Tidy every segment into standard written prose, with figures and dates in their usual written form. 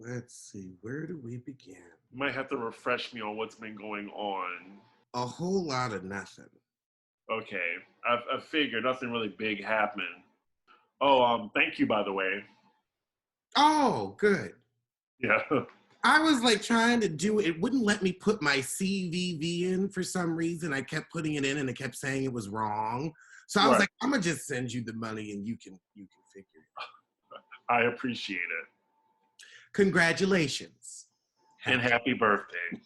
Let's see, where do we begin? You might have to refresh me on what's been going on. A whole lot of nothing. Okay, I figured nothing really big happened. Thank you, by the way. Oh, good. Yeah. I was like trying to do it. It wouldn't let me put my CVV in for some reason. I kept putting it in and it kept saying it was wrong. So I was Right. like, I'm gonna just send you the money and you can figure it. I appreciate it. Congratulations. And happy birthday.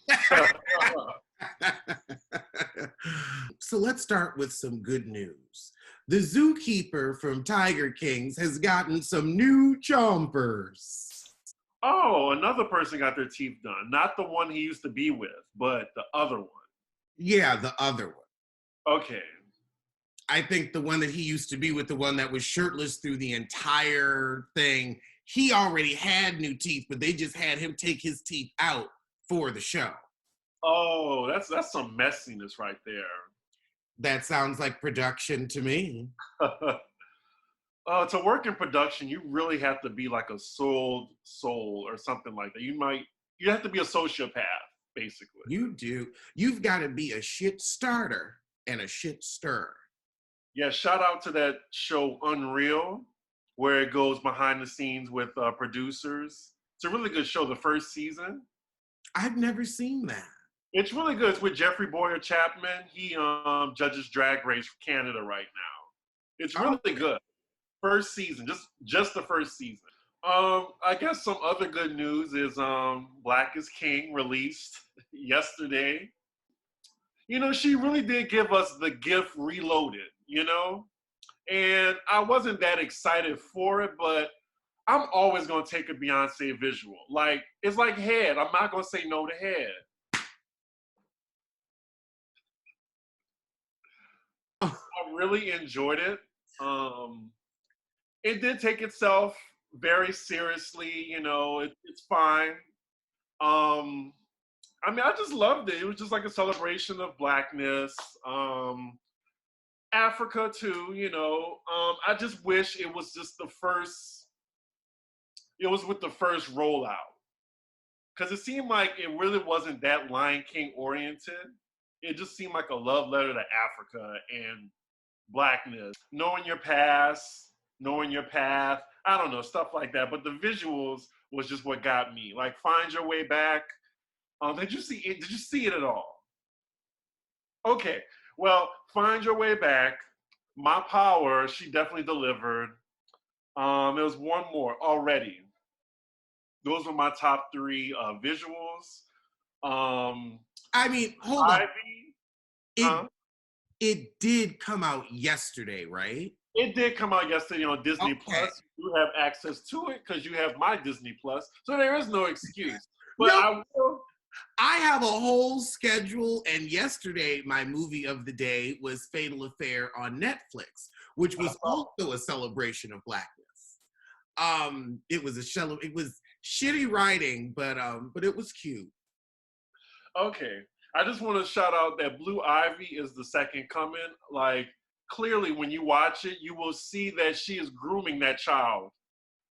So let's start with some good news. The zookeeper from Tiger Kings has gotten some new chompers. Oh, another person got their teeth done. Not the one he used to be with, but the other one. Yeah, the other one. Okay. I think the one that he used to be with, the one that was shirtless through the entire thing, he already had new teeth, but they just had him take his teeth out for the show. Oh, that's some messiness right there. That sounds like production to me. To work in production, you really have to be like a soul or something like that. You have to be a sociopath, basically. You do. You've got to be a shit starter and a shit stirrer. Yeah, shout out to that show Unreal, where it goes behind the scenes with producers. It's a really good show, the first season. I've never seen that. It's really good. It's with Jeffrey Boyer Chapman. He judges Drag Race for Canada right now. It's really good. First season, just the first season. I guess some other good news is Black is King released yesterday. You know, she really did give us the gift reloaded, you know? And I wasn't that excited for it, but I'm always gonna take a Beyonce visual. Like, it's like Head. I'm not gonna say no to Head. I really enjoyed it. It did take itself very seriously, you know, it's fine. I mean, I just loved it. It was just like a celebration of Blackness. Africa too, you know. I just wish it was just it was with the first rollout. Because it seemed like it really wasn't that Lion King oriented. It just seemed like a love letter to Africa and Blackness. Knowing your past, knowing your path, I don't know, stuff like that. But the visuals was just what got me. Like Find Your Way Back. Did you see it? Did you see it at all? Okay. Well, Find Your Way Back. My Power, she definitely delivered. There was one more already. Those were my top three visuals. I mean, hold on. Ivy, it did come out yesterday, right? It did come out yesterday on Disney Plus. You have access to it because you have my Disney Plus, so there is no excuse. But no. I have a whole schedule, and yesterday my movie of the day was Fatal Affair on Netflix, which was also a celebration of Blackness. It was shitty writing, but it was cute. Okay, I just want to shout out that Blue Ivy is the second coming. Like, clearly, when you watch it, you will see that she is grooming that child.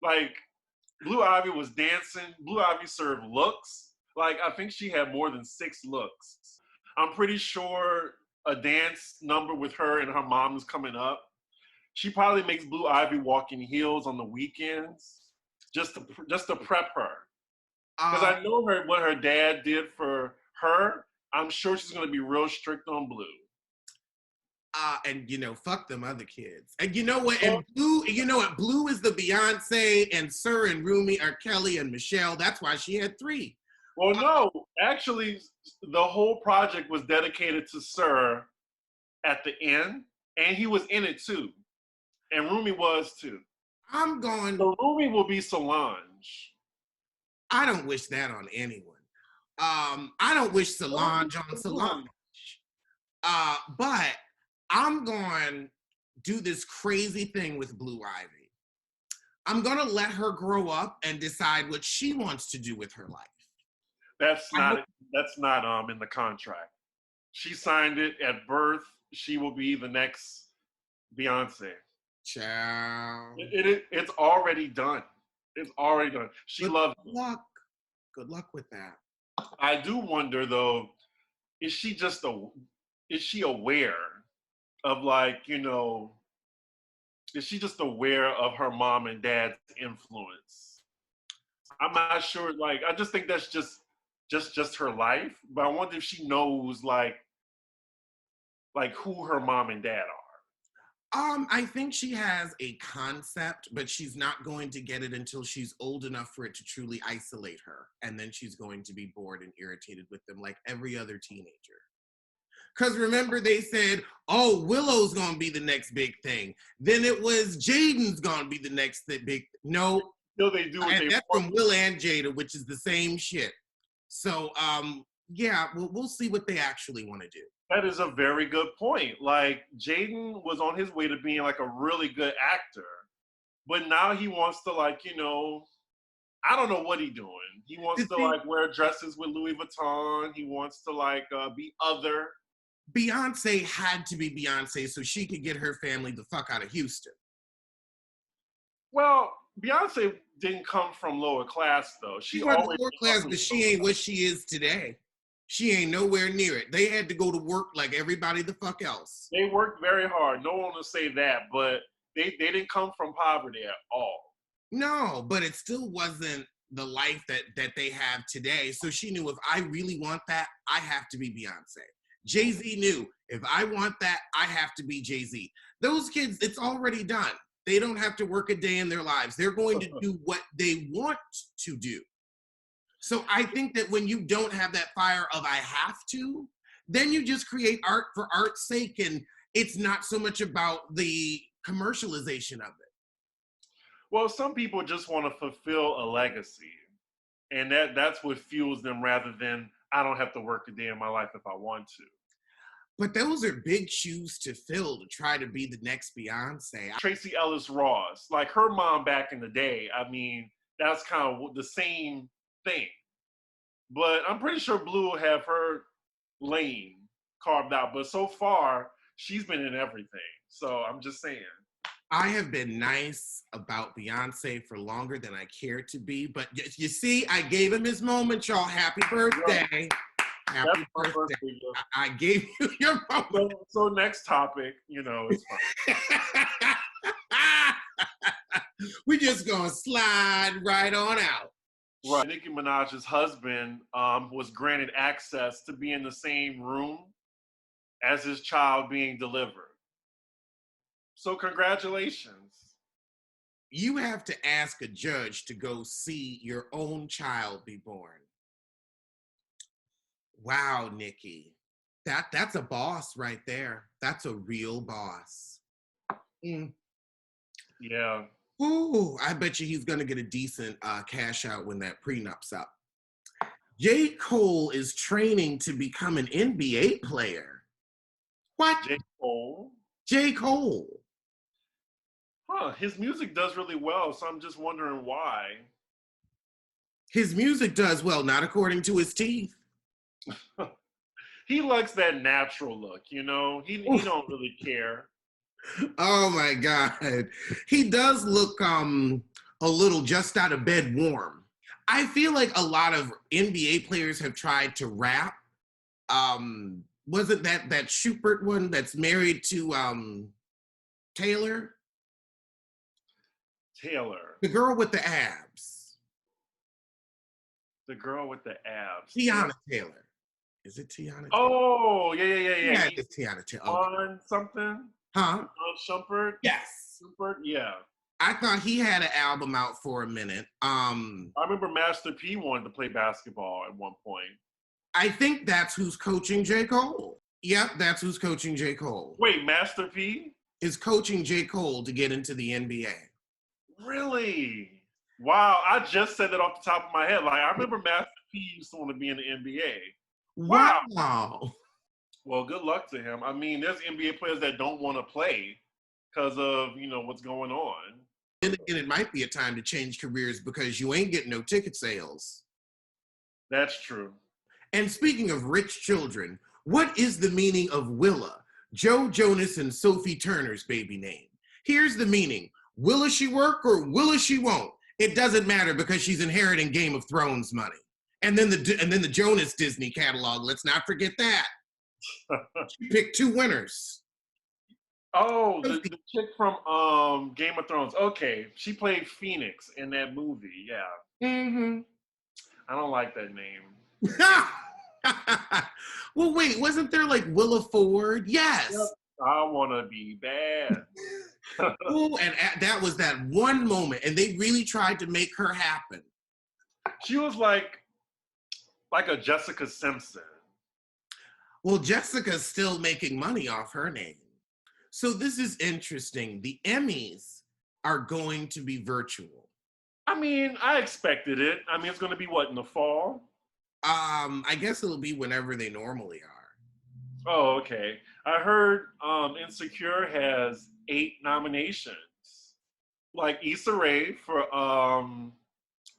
Like, Blue Ivy was dancing. Blue Ivy served looks. Like, I think she had more than 6 looks. I'm pretty sure a dance number with her and her mom is coming up. She probably makes Blue Ivy walk in heels on the weekends just to prep her. Because I know what her dad did for her. I'm sure she's going to be real strict on Blue. And you know, fuck them other kids. And you know what? And Blue, you know what? Blue is the Beyonce, and Sir and Rumi are Kelly and Michelle. That's why she had 3. Well, no, actually, the whole project was dedicated to Sir at the end, and he was in it too, and Rumi was too. So Rumi will be Solange. I don't wish that on anyone. I don't wish Solange on Solange. But I'm going to do this crazy thing with Blue Ivy. I'm going to let her grow up and decide what she wants to do with her life. That's not in the contract. She signed it at birth. She will be the next Beyonce. Ciao. It's already done. It's already done. She loves it. Good luck with that. I do wonder though, is she aware of like, is she just aware of her mom and dad's influence? I'm not sure. Like, I just think that's just her life. But I wonder if she knows like who her mom and dad are. I think she has a concept, but she's not going to get it until she's old enough for it to truly isolate her. And then she's going to be bored and irritated with them like every other teenager. Because remember, they said, oh, Willow's going to be the next big thing. Then it was Jaden's going to be the next big. No. No, they do what and they that's want. from Will and Jada, which is the same shit. So, yeah, we'll see what they actually want to do. That is a very good point. Like, Jaden was on his way to being like a really good actor. But now he wants to like, I don't know what he's doing. He wants to like wear dresses with Louis Vuitton. He wants to like be other. Beyonce had to be Beyonce so she could get her family the fuck out of Houston. Well, Beyonce didn't come from lower class though. She was lower class, but she ain't what she is today. She ain't nowhere near it. They had to go to work like everybody the fuck else. They worked very hard. No one will say that, but they didn't come from poverty at all. No, but it still wasn't the life that they have today. So she knew if I really want that, I have to be Beyonce. Jay-Z knew if I want that, I have to be Jay-Z. Those kids, it's already done. They don't have to work a day in their lives. They're going to do what they want to do. So I think that when you don't have that fire of I have to, then you just create art for art's sake, and it's not so much about the commercialization of it. Well, some people just want to fulfill a legacy, and that's what fuels them rather than I don't have to work a day in my life if I want to. But those are big shoes to fill to try to be the next Beyonce. Tracee Ellis Ross, like her mom back in the day, I mean, that's kind of the same thing. But I'm pretty sure Blue will have her lane carved out. But so far, she's been in everything. So I'm just saying. I have been nice about Beyonce for longer than I care to be. But you see, I gave him his moment, y'all. Happy birthday. Happy birthday. I gave you your moment. So next topic, it's fine. We're just going to slide right on out. Right. Nicki Minaj's husband was granted access to be in the same room as his child being delivered. So congratulations. You have to ask a judge to go see your own child be born. Wow, Nicki. That's a boss right there. That's a real boss. Mm. Yeah. Ooh, I bet you he's gonna get a decent cash out when that prenup's up. J. Cole is training to become an NBA player. What? J. Cole? J. Cole. Huh, his music does really well, so I'm just wondering why. His music does well, not according to his teeth. He likes that natural look, He don't really care. Oh my God. He does look a little just out of bed warm. I feel like a lot of NBA players have tried to rap. Wasn't that Schubert one that's married to Taylor? Taylor. The girl with the abs. The girl with the abs. Tiana Taylor. Is it Tiana Taylor? Oh, yeah. Yeah, it's Tiana Taylor. On something? Huh? On Shumpert? Yes. Shumpert, yeah. I thought he had an album out for a minute. I remember Master P wanted to play basketball at one point. I think that's who's coaching J. Cole. Yep, that's who's coaching J. Cole. Wait, Master P? Is coaching J. Cole to get into the NBA. Really? Wow, I just said that off the top of my head. Like, I remember Master P used to want to be in the NBA. Wow. Well, good luck to him. I mean, there's NBA players that don't want to play because of, what's going on. And again, it might be a time to change careers because you ain't getting no ticket sales. That's true. And speaking of rich children, what is the meaning of Willa, Joe Jonas and Sophie Turner's baby name? Here's the meaning. Willa she work or Willa she won't? It doesn't matter because she's inheriting Game of Thrones money. And then the Jonas Disney catalog. Let's not forget that. She picked 2 winners. Oh, the chick from Game of Thrones. Okay, she played Phoenix in that movie. Yeah. Mm-hmm. I don't like that name. Well, wait, wasn't there like Willa Ford? Yes. Yep. I want to be bad. Oh, and that was that one moment, and they really tried to make her happen. She was like a Jessica Simpson. Well, Jessica's still making money off her name. So this is interesting. The Emmys are going to be virtual. I mean, I expected it. I mean, it's going to be what, in the fall? I guess it'll be whenever they normally are. Oh, okay. I heard Insecure has 8 nominations. Like Issa Rae for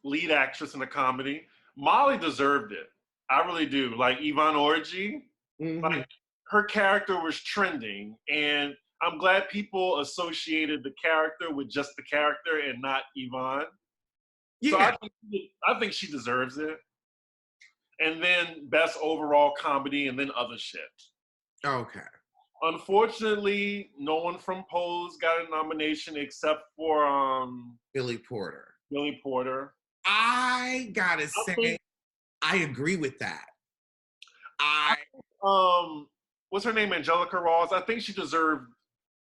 lead actress in a comedy. Molly deserved it. I really do. Like Yvonne Orji, like her character was trending, and I'm glad people associated the character with just the character and not Yvonne. Yeah. So I think she deserves it. And then best overall comedy, and then other shit. Okay. Unfortunately, no one from Pose got a nomination except for Billy Porter. Billy Porter. I gotta say, I agree with that. What's her name? Angelica Ross. I think she deserved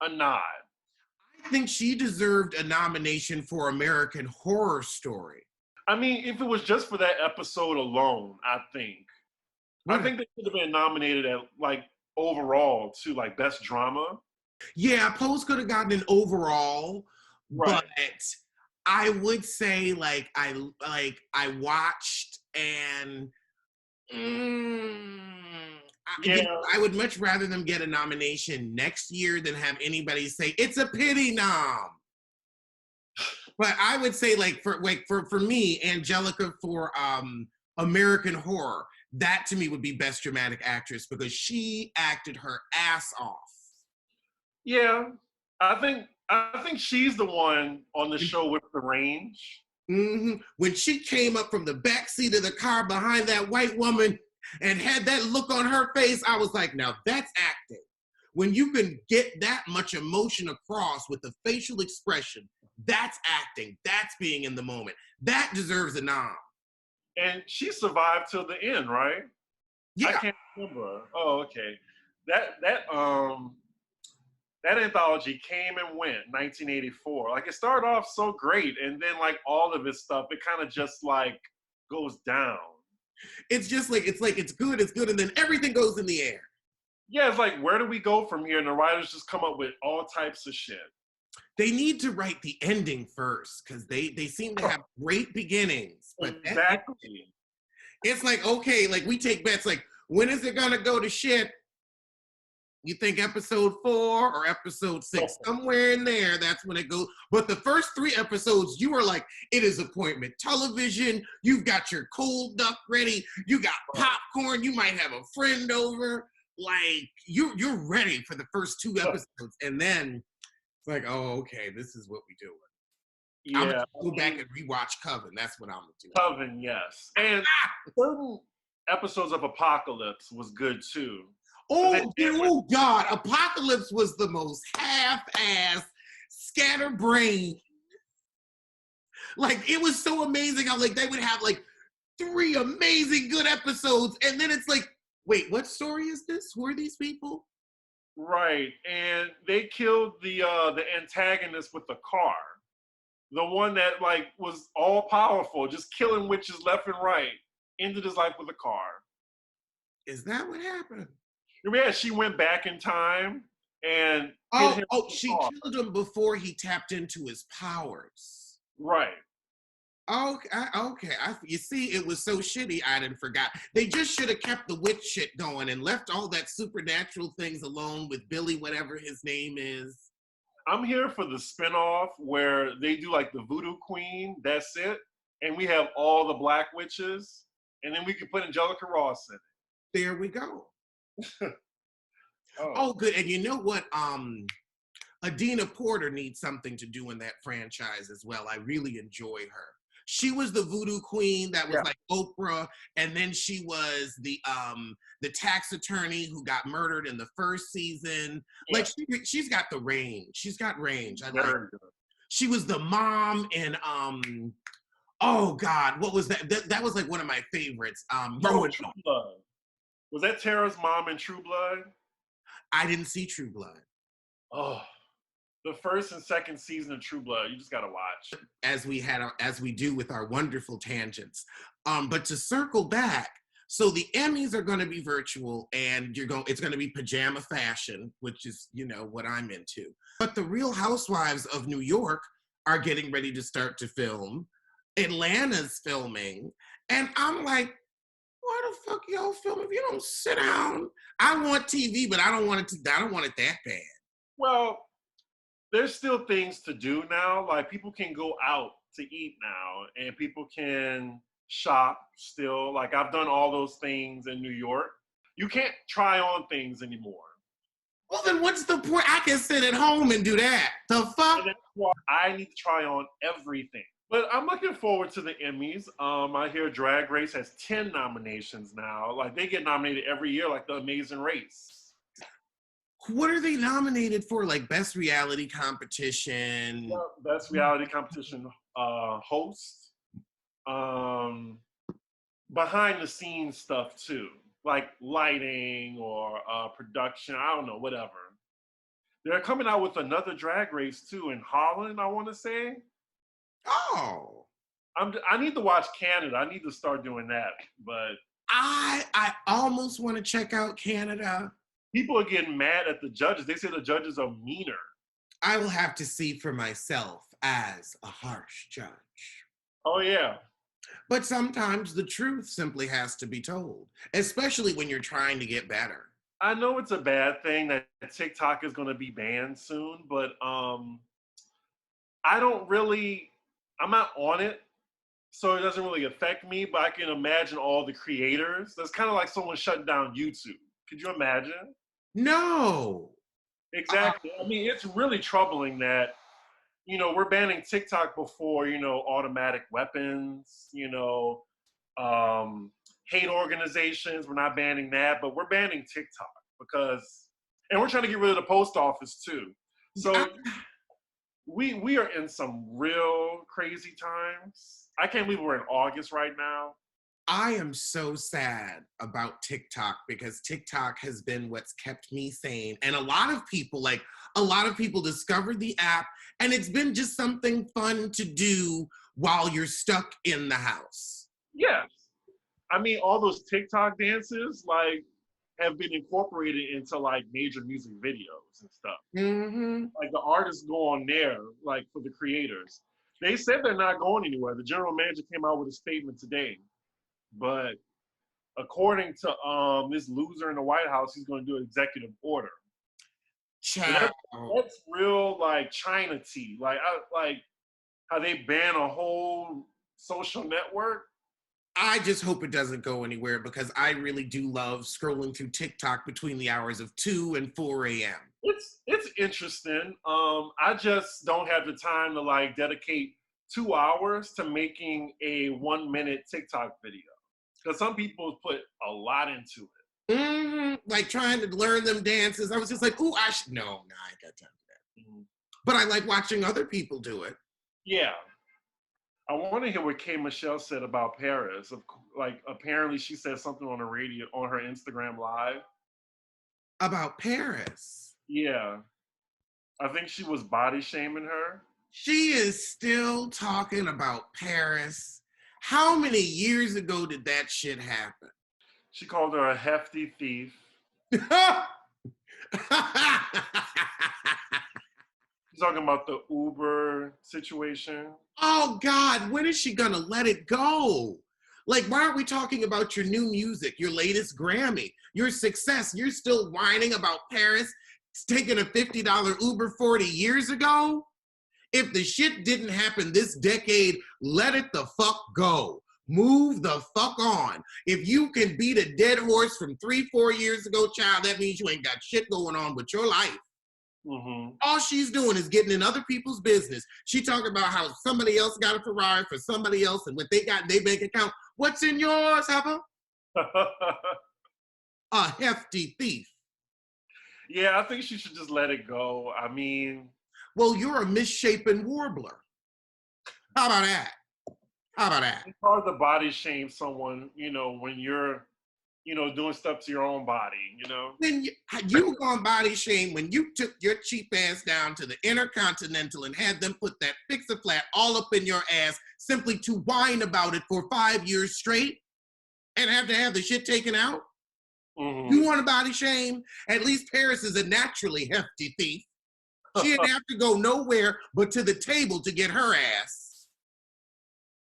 a nod. I think she deserved a nomination for American Horror Story. I mean, if it was just for that episode alone, I think they should have been nominated at like overall to like best drama. Yeah, Pose could have gotten an overall, right. But I would say I watched and I would much rather them get a nomination next year than have anybody say it's a pity nom. But I would say for me, Angelica for American Horror, that to me would be best dramatic actress because she acted her ass off. Yeah, I think she's the one on the show with the range. Mm-hmm. When she came up from the back seat of the car behind that white woman and had that look on her face, I was like, now that's acting. When you can get that much emotion across with the facial expression, that's acting. That's being in the moment. That deserves a nom. And she survived till the end, right? Yeah. I can't remember. Oh, okay. That anthology came and went, 1984. Like it started off so great, and then like all of its stuff, it kind of just like goes down. It's just like it's good, and then everything goes in the air. Yeah, it's like where do we go from here? And the writers just come up with all types of shit. They need to write the ending first because they seem to have great beginnings. But exactly. It's like, okay, like we take bets like, when is it gonna go to shit? You think episode 4 or episode 6? Somewhere in there, that's when it goes. But the first 3 episodes, you are like, it is appointment television. You've got your cold duck ready. You got popcorn. You might have a friend over. Like, you're ready for the first 2 episodes. And then it's like, oh, okay, this is what we do. Yeah. I'm gonna go back and rewatch Coven. That's what I'm gonna do. Coven, yes. And certain episodes of Apocalypse was good too. Oh God, Apocalypse was the most half-assed, scatterbrained. Like, it was so amazing how like they would have like 3 amazing good episodes, and then it's like, wait, what story is this? Who are these people? Right, and they killed the antagonist with the car. The one that like was all powerful, just killing witches left and right, ended his life with a car. Is that what happened? Yeah, she went back in time and she killed him before he tapped into his powers. Right. Okay. You see, it was so shitty, I didn't forgot. They just should have kept the witch shit going and left all that supernatural things alone with Billy, whatever his name is. I'm here for the spinoff where they do like the Voodoo Queen, that's it, and we have all the black witches, and then we can put Angelica Ross in it. There we go. Oh, good. And you know what? Adina Porter needs something to do in that franchise as well. I really enjoy her. She was the voodoo queen that was like Oprah, and then she was the tax attorney who got murdered in the first season. Yeah. Like she's got the range. She's got range. I like her. Good. She was the mom in oh God, what was that? That was like one of my favorites. True Blood. Was that Tara's mom in True Blood? I didn't see True Blood. Oh, the first and second season of True Blood, you just gotta watch. As we do with our wonderful tangents. But to circle back, so the Emmys are going to be virtual, and it's going to be pajama fashion, which is, you know, what I'm into. But the Real Housewives of New York are getting ready to start to film. Atlanta's filming, and I'm like, why the fuck y'all film if you don't sit down? I want TV, but I don't want it that bad. Well, there's still things to do now. Like, people can go out to eat now, and people can shop still. Like, I've done all those things in New York. You can't try on things anymore. Well, then what's the point? I can sit at home and do that. The fuck? And that's why I need to try on everything. But I'm looking forward to the Emmys. I hear Drag Race has 10 nominations now. Like, they get nominated every year, like The Amazing Race. What are they nominated for? Like Best Reality Competition? Best Reality Competition host. Behind the scenes stuff too. Like lighting or production. I don't know, whatever. They're coming out with another Drag Race too in Holland, I want to say. Oh. I need to watch Canada. I need to start doing that. But I almost want to check out Canada. People are getting mad at the judges. They say the judges are meaner. I will have to see for myself as a harsh judge. Oh, yeah. But sometimes the truth simply has to be told, especially when you're trying to get better. I know it's a bad thing that TikTok is going to be banned soon, but I'm not on it, so it doesn't really affect me, but I can imagine all the creators. That's kind of like someone shutting down YouTube. Could you imagine? No. Exactly. I mean, it's really troubling that, you know, we're banning TikTok before, you know, automatic weapons, you know, hate organizations. We're not banning that, but we're banning TikTok and we're trying to get rid of the post office too. So we are in some real crazy times. I can't believe we're in August right now. I am so sad about TikTok because TikTok has been what's kept me sane. And a lot of people discovered the app, and it's been just something fun to do while you're stuck in the house. Yes. I mean, all those TikTok dances, like, have been incorporated into, like, major music videos and stuff. Mm-hmm. Like, the artists go on there, like, for the creators. They said they're not going anywhere. The general manager came out with a statement today. But according to this loser in the White House, he's going to do an executive order. That's real, like, China tea. Like how they ban a whole social network. I just hope it doesn't go anywhere because I really do love scrolling through TikTok between the hours of 2 and 4 a.m. It's interesting. I just don't have the time to, like, dedicate 2 hours to making a 1-minute TikTok video. Because some people put a lot into it. Mm-hmm. Like trying to learn them dances. I was just like, ooh, I ain't got time for that. Mm-hmm. But I like watching other people do it. Yeah. I want to hear what K. Michelle said about Paris. Like, apparently she said something on the radio, on her Instagram Live. About Paris? Yeah. I think she was body shaming her. She is still talking about Paris. How many years ago did that shit happen? She called her a hefty thief. She's talking about the Uber situation. Oh God, when is she gonna let it go? Like, why aren't we talking about your new music, your latest Grammy, your success? You're still whining about Paris taking a $50 Uber 40 years ago? If the shit didn't happen this decade, let it the fuck go. Move the fuck on. If you can beat a dead horse from 3-4 years ago, child, that means you ain't got shit going on with your life. Mm-hmm. All she's doing is getting in other people's business. She talking about how somebody else got a Ferrari for somebody else and what they got in their bank account. What's in yours, Heather? A hefty thief. Yeah, I think she should just let it go. I mean... Well, you're a misshapen warbler. How about that? How about that? It's hard to body shame someone, you know, when you're, you know, doing stuff to your own body, you know? When you gone body shame when you took your cheap ass down to the Intercontinental and had them put that fix-a-flat all up in your ass simply to whine about it for 5 years straight and have to have the shit taken out? Mm-hmm. You want a body shame? At least Paris is a naturally hefty thief. She didn't have to go nowhere but to the table to get her ass.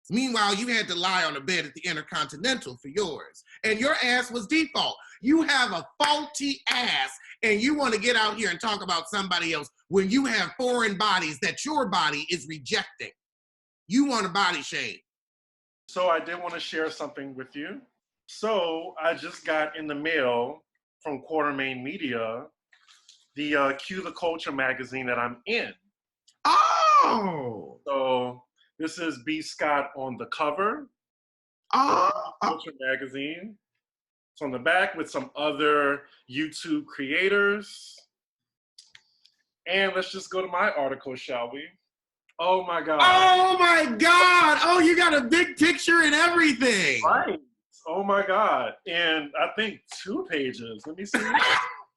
Meanwhile, you had to lie on the bed at the Intercontinental for yours. And your ass was default. You have a faulty ass, and you want to get out here and talk about somebody else when you have foreign bodies that your body is rejecting. You want a body shame. So I did want to share something with you. So I just got in the mail from Quartermain Media the Cue the Culture magazine that I'm in. Oh! So this is B. Scott on the cover. Culture magazine. It's on the back with some other YouTube creators. And let's just go to my article, shall we? Oh my God. Oh my God. Oh, you got a big picture and everything. Right. Oh my God. And I think 2 pages. Let me see.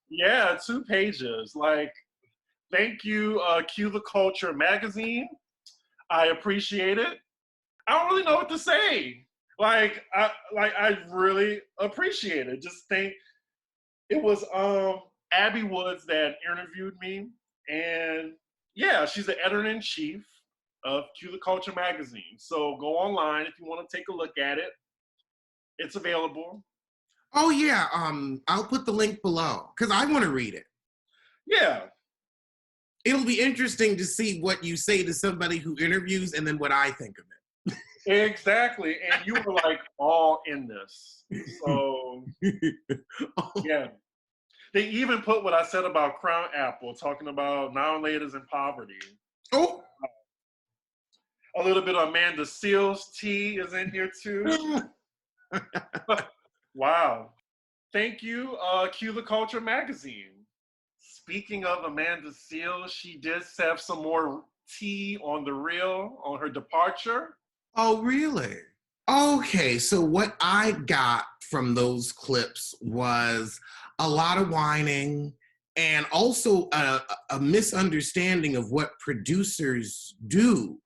Yeah, 2 pages. Like, thank you, Cue the Culture magazine. I appreciate it. I don't really know what to say. I really appreciate it. Just think, it was Abby Woods that interviewed me, and yeah, she's the editor-in-chief of Cue the Culture magazine. So go online if you want to take a look at it. It's available. Oh yeah, I'll put the link below because I want to read it. Yeah. It'll be interesting to see what you say to somebody who interviews and then what I think of it. Exactly, and you were like all in this. So yeah. They even put what I said about Crown Apple, talking about now-laters in poverty. Oh. A little bit of Amanda Seales tea is in here too. Wow. Thank you, Cue the Culture magazine. Speaking of Amanda Seales, she did have some more tea on the reel on her departure. Oh, really? Okay, so what I got from those clips was a lot of whining and also a misunderstanding of what producers do.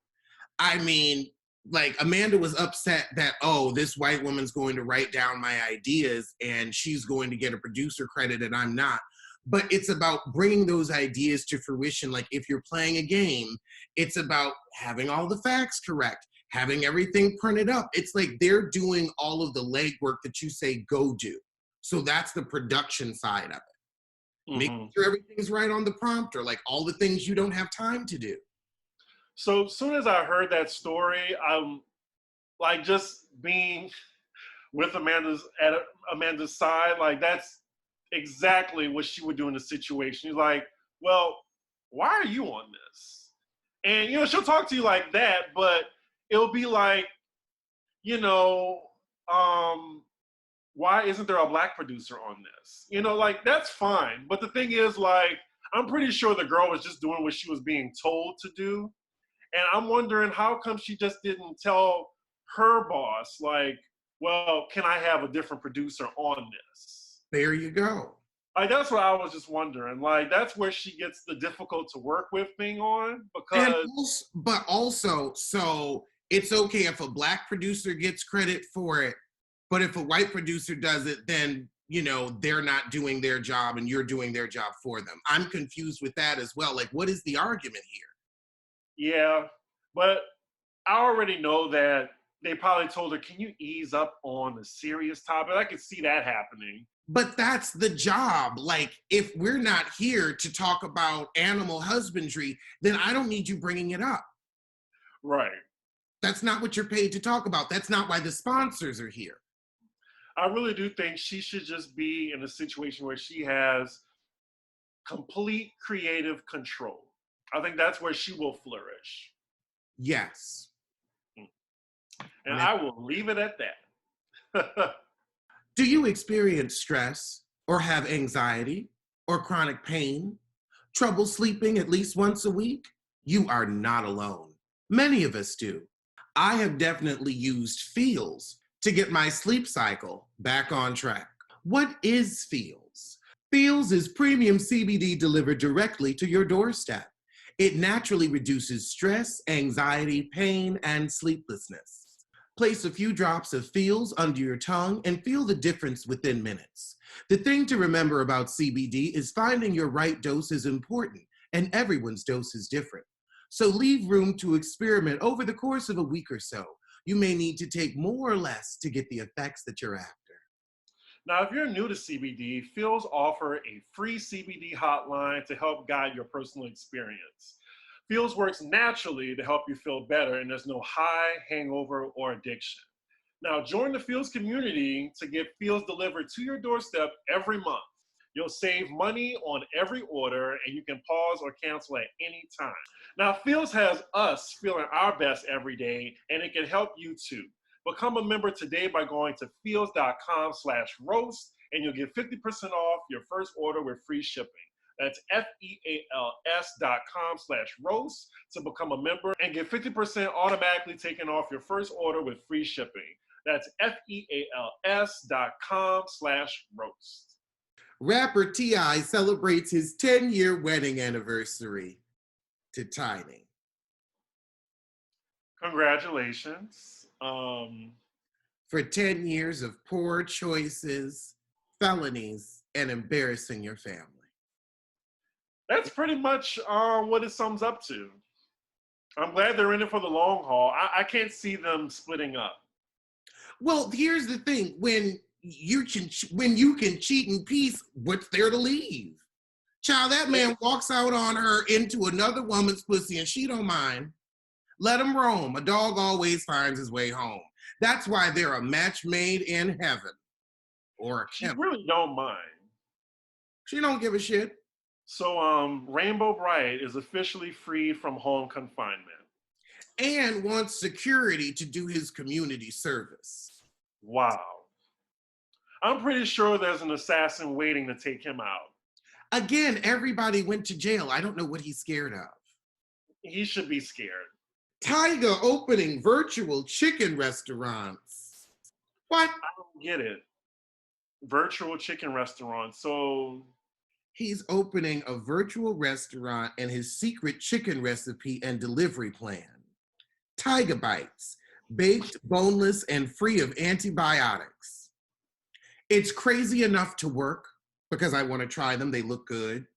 I mean, like Amanda was upset that, oh, this white woman's going to write down my ideas and she's going to get a producer credit and I'm not. But it's about bringing those ideas to fruition. Like if you're playing a game, it's about having all the facts correct, having everything printed up. It's like they're doing all of the legwork that you say, go do. So that's the production side of it. Mm-hmm. Making sure everything's right on the prompter, like all the things you don't have time to do. So as soon as I heard that story, I'm like just being with Amanda's side, like that's exactly what she would do in the situation. She's like, well, why are you on this? And, you know, she'll talk to you like that, but it'll be like, you know, why isn't there a black producer on this? You know, like that's fine. But the thing is, like, I'm pretty sure the girl was just doing what she was being told to do. And I'm wondering how come she just didn't tell her boss, like, well, can I have a different producer on this? There you go. Like, that's what I was just wondering. Like, that's where she gets the difficult to work with thing on. Because, but also, so it's okay if a black producer gets credit for it, but if a white producer does it, then, you know, they're not doing their job and you're doing their job for them. I'm confused with that as well. Like, what is the argument here? Yeah, but I already know that they probably told her, can you ease up on a serious topic? I could see that happening. But that's the job. Like, if we're not here to talk about animal husbandry, then I don't need you bringing it up. Right. That's not what you're paid to talk about. That's not why the sponsors are here. I really do think she should just be in a situation where she has complete creative control. I think that's where she will flourish. Yes. And I will leave it at that. Do you experience stress or have anxiety or chronic pain? Trouble sleeping at least once a week? You are not alone. Many of us do. I have definitely used Feals to get my sleep cycle back on track. What is Feals? Feals is premium CBD delivered directly to your doorstep. It naturally reduces stress, anxiety, pain, and sleeplessness. Place a few drops of Feals under your tongue and feel the difference within minutes. The thing to remember about CBD is finding your right dose is important, and everyone's dose is different. So leave room to experiment over the course of a week or so. You may need to take more or less to get the effects that you're after. Now, if you're new to CBD, Feals offer a free CBD hotline to help guide your personal experience. Feals works naturally to help you feel better, and there's no high, hangover, or addiction. Now, join the Feals community to get Feals delivered to your doorstep every month. You'll save money on every order, and you can pause or cancel at any time. Now, Feals has us feeling our best every day, and it can help you too. Become a member today by going to feals.com/roast, and you'll get 50% off your first order with free shipping. That's feals.com/roast to become a member and get 50% automatically taken off your first order with free shipping. That's feals.com/roast. Rapper T.I. celebrates his 10-year wedding anniversary to Tiny. Congratulations. For 10 years of poor choices, felonies, and embarrassing your family. That's pretty much what it sums up to. I'm glad they're in it for the long haul. I can't see them splitting up. Well, here's the thing. When you can cheat in peace, what's there to leave? Child, that man walks out on her into another woman's pussy and she don't mind. Let him roam. A dog always finds his way home. That's why they're a match made in heaven. Or She really don't mind. She don't give a shit. So Rainbow Bright is officially free from home confinement. And wants security to do his community service. Wow. I'm pretty sure there's an assassin waiting to take him out. Again, everybody went to jail. I don't know what he's scared of. He should be scared. Tyga opening virtual chicken restaurants. What? I don't get it. Virtual chicken restaurants. So he's opening a virtual restaurant and his secret chicken recipe and delivery plan. Tyga Bites, baked, boneless, and free of antibiotics. It's crazy enough to work because I want to try them. They look good.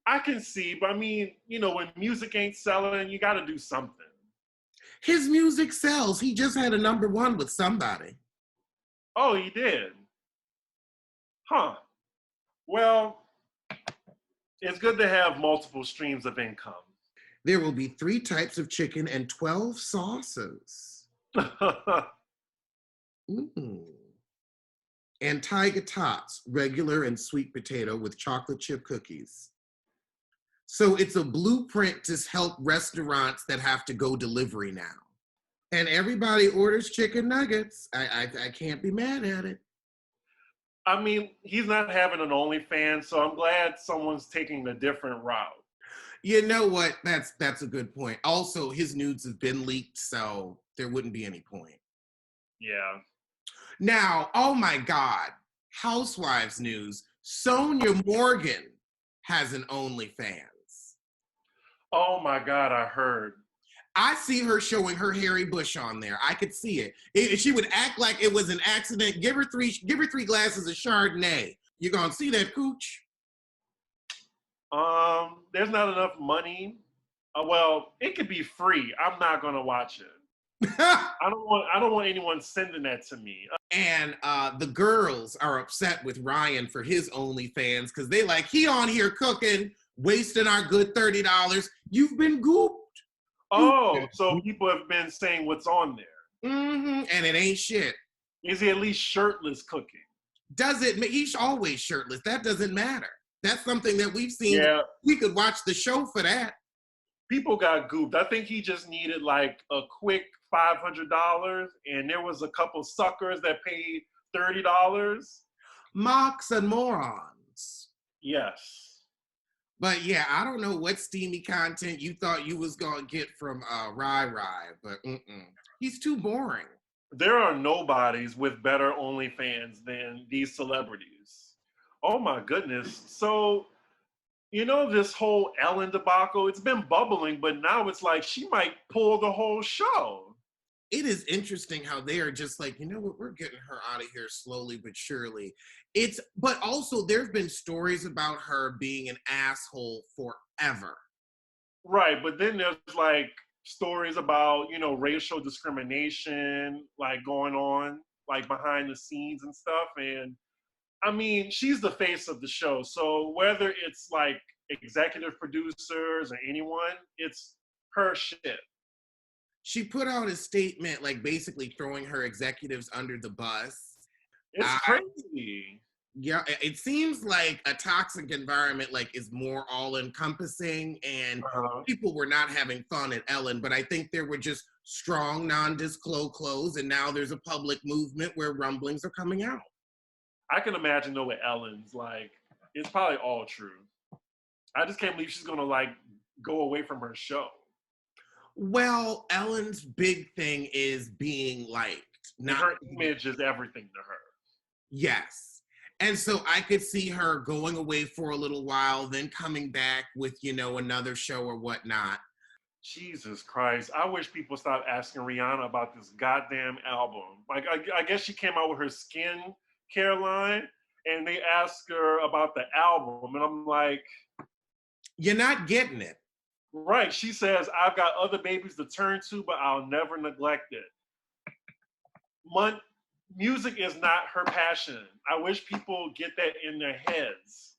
I can see, but I mean, you know, when music ain't selling, you got to do something. His music sells. He just had a #1 with somebody. Oh, he did? Huh. Well, it's good to have multiple streams of income. There will be 3 types of chicken and 12 sauces. And Tyga Tots, regular and sweet potato with chocolate chip cookies. So it's a blueprint to help restaurants that have to go delivery now. And everybody orders chicken nuggets. I can't be mad at it. I mean, he's not having an OnlyFans, so I'm glad someone's taking a different route. You know what? That's a good point. Also, his nudes have been leaked, so there wouldn't be any point. Yeah. Now, oh my God, Housewives news. Sonia Morgan has an OnlyFans. Oh my God, I heard. I see her showing her hairy bush on there. I could see it. She would act like it was an accident. Give her three glasses of Chardonnay. You're gonna see that cooch? There's not enough money. Well, it could be free. I'm not gonna watch it. I don't want anyone sending that to me. And the girls are upset with Ryan for his OnlyFans because they like, he on here cooking, wasting our good $30. You've been gooped. Oh, so people have been saying what's on there. And it ain't shit. Is he at least shirtless cooking? He's always shirtless. That doesn't matter. That's something that we've seen. Yeah. We could watch the show for that. People got gooped. I think he just needed like a quick $500, and there was a couple suckers that paid $30. Mocks and morons. Yes. But yeah, I don't know what steamy content you thought you was gonna get from Rai, but he's too boring. There are nobodies with better OnlyFans than these celebrities. Oh my goodness. So, you know, this whole Ellen debacle, it's been bubbling, but now it's like she might pull the whole show. It is interesting how they are just like, you know what, we're getting her out of here slowly but surely. But also there've been stories about her being an asshole forever. Right, but then there's like stories about, you know, racial discrimination, like going on, like behind the scenes and stuff. And I mean, she's the face of the show. So whether it's like executive producers or anyone, it's her shit. She put out a statement, like basically throwing her executives under the bus. It's crazy. Yeah, it seems like a toxic environment like is more all-encompassing, and people were not having fun at Ellen, but I think there were just strong non-disclose, and now there's a public movement where rumblings are coming out. I can imagine though with Ellen's, like, it's probably all true. I just can't believe she's gonna like go away from her show. Well, Ellen's big thing is being liked. Not her image is everything to her. Yes. And so I could see her going away for a little while, then coming back with, you know, another show or whatnot. Jesus Christ. I wish people stopped asking Rihanna about this goddamn album. Like, I guess she came out with her skin care line, and they asked her about the album. And I'm like... You're not getting it. Right. She says, I've got other babies to turn to, but I'll never neglect it. Music is not her passion. I wish people get that in their heads.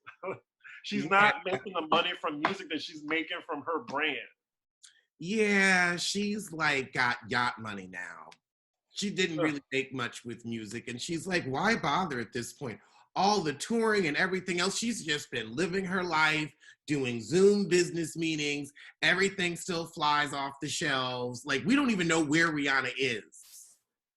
She's not making the money from music that she's making from her brand. Yeah, she's like got yacht money now. She didn't really make much with music, and she's like, why bother at this point? All the touring and everything else, she's just been living her life, doing Zoom business meetings. Everything still flies off the shelves. Like, we don't even know where Rihanna is.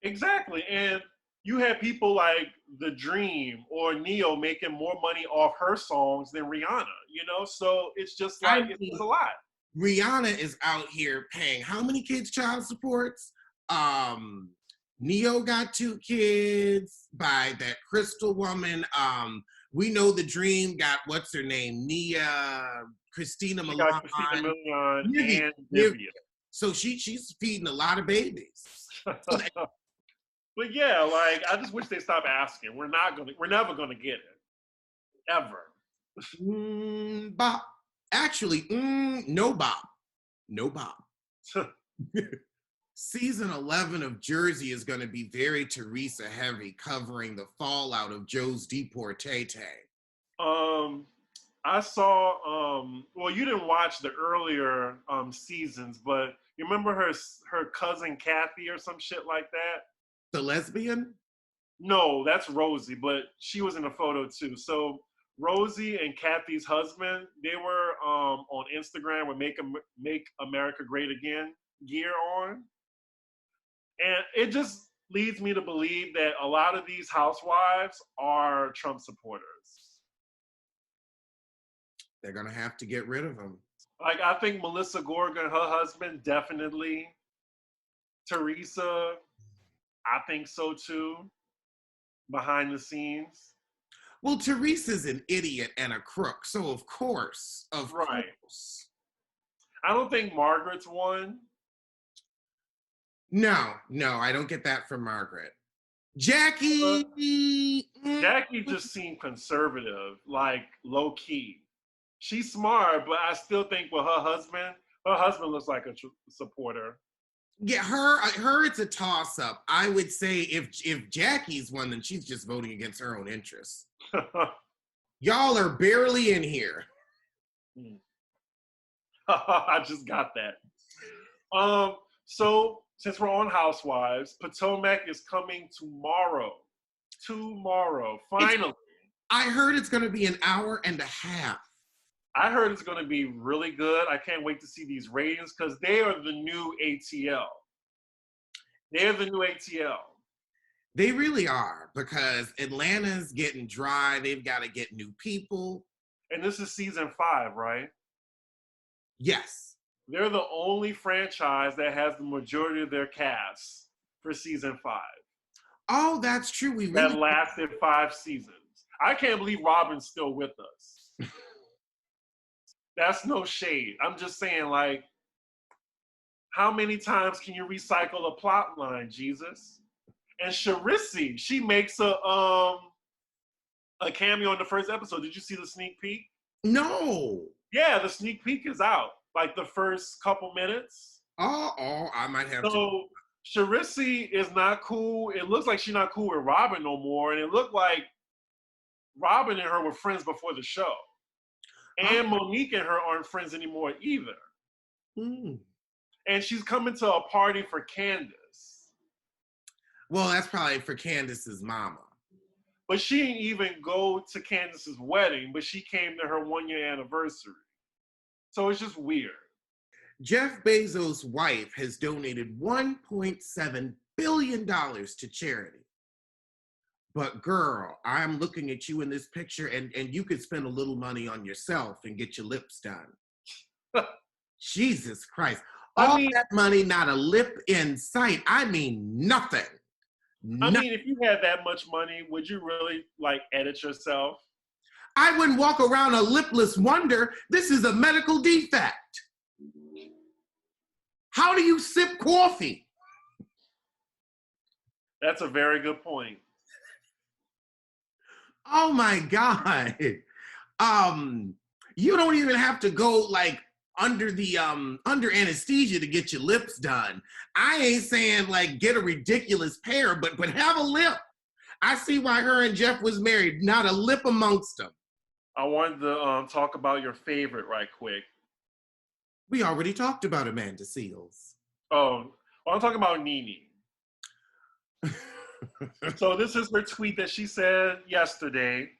Exactly. And you had people like The Dream or Neo making more money off her songs than Rihanna, you know? So it's just like, it's a lot. Rihanna is out here paying how many kids child supports? Neo got 2 kids by that Crystal woman. We know The Dream got, what's her name? Christina Milian. Christina Milian and Vivian. So she's feeding a lot of babies. But yeah, like, I just wish they stopped asking. We're never gonna get it. Ever. Bop. Actually, no bop. No bop. Season 11 of Jersey is going to be very Teresa heavy, covering the fallout of Joe's deportate. I saw, well, you didn't watch the earlier seasons, but you remember her cousin Kathy or some shit like that? The lesbian? No, that's Rosie, but she was in a photo too. So Rosie and Kathy's husband, they were on Instagram with Make America Great Again gear on. And it just leads me to believe that a lot of these housewives are Trump supporters. They're going to have to get rid of them. Like, I think Melissa Gorga and her husband, definitely. Teresa, I think so too, behind the scenes. Well, Teresa's an idiot and a crook, so of course. I don't think Margaret's one. No, I don't get that from Margaret. Jackie! Jackie just seemed conservative, like low-key. She's smart, but I still think with her husband looks like a supporter. Yeah, her it's a toss-up. I would say if Jackie's one, then she's just voting against her own interests. Y'all are barely in here. I just got that. So since we're on Housewives, Potomac is coming tomorrow. Finally. I heard it's going to be an hour and a half. I heard it's going to be really good. I can't wait to see these ratings because they are the new ATL. They're the new ATL. They really are, because Atlanta's getting dry. They've got to get new people. And this is season 5, right? Yes. They're the only franchise that has the majority of their cast for season 5. Oh, that's true. That lasted 5 seasons. I can't believe Robin's still with us. That's no shade. I'm just saying, like, how many times can you recycle a plot line, Jesus? And Charisse, she makes a cameo in the first episode. Did you see the sneak peek? No. Yeah, the sneak peek is out. Like the first couple minutes. Oh, I might have to. So Charisse is not cool. It looks like she's not cool with Robin no more. And it looked like Robin and her were friends before the show. And Monique and her aren't friends anymore either. Mm. And she's coming to a party for Candace. Well, that's probably for Candace's mama. But she didn't even go to Candace's wedding, but she came to her 1-year anniversary. So it's just weird. Jeff Bezos' wife has donated $1.7 billion to charity. But girl, I'm looking at you in this picture, and you could spend a little money on yourself and get your lips done. Jesus Christ. All that money, not a lip in sight. I mean, nothing. I mean, if you had that much money, would you really, like, edit yourself? I wouldn't walk around a lipless wonder. This is a medical defect. How do you sip coffee? That's a very good point. Oh my God. You don't even have to go like under anesthesia to get your lips done. I ain't saying like get a ridiculous pair, but have a lip. I see why her and Jeff was married. Not a lip amongst them. I wanted to talk about your favorite right quick. We already talked about Amanda Seales. Oh, well, I'm talking about NeNe. So this is her tweet that she said yesterday.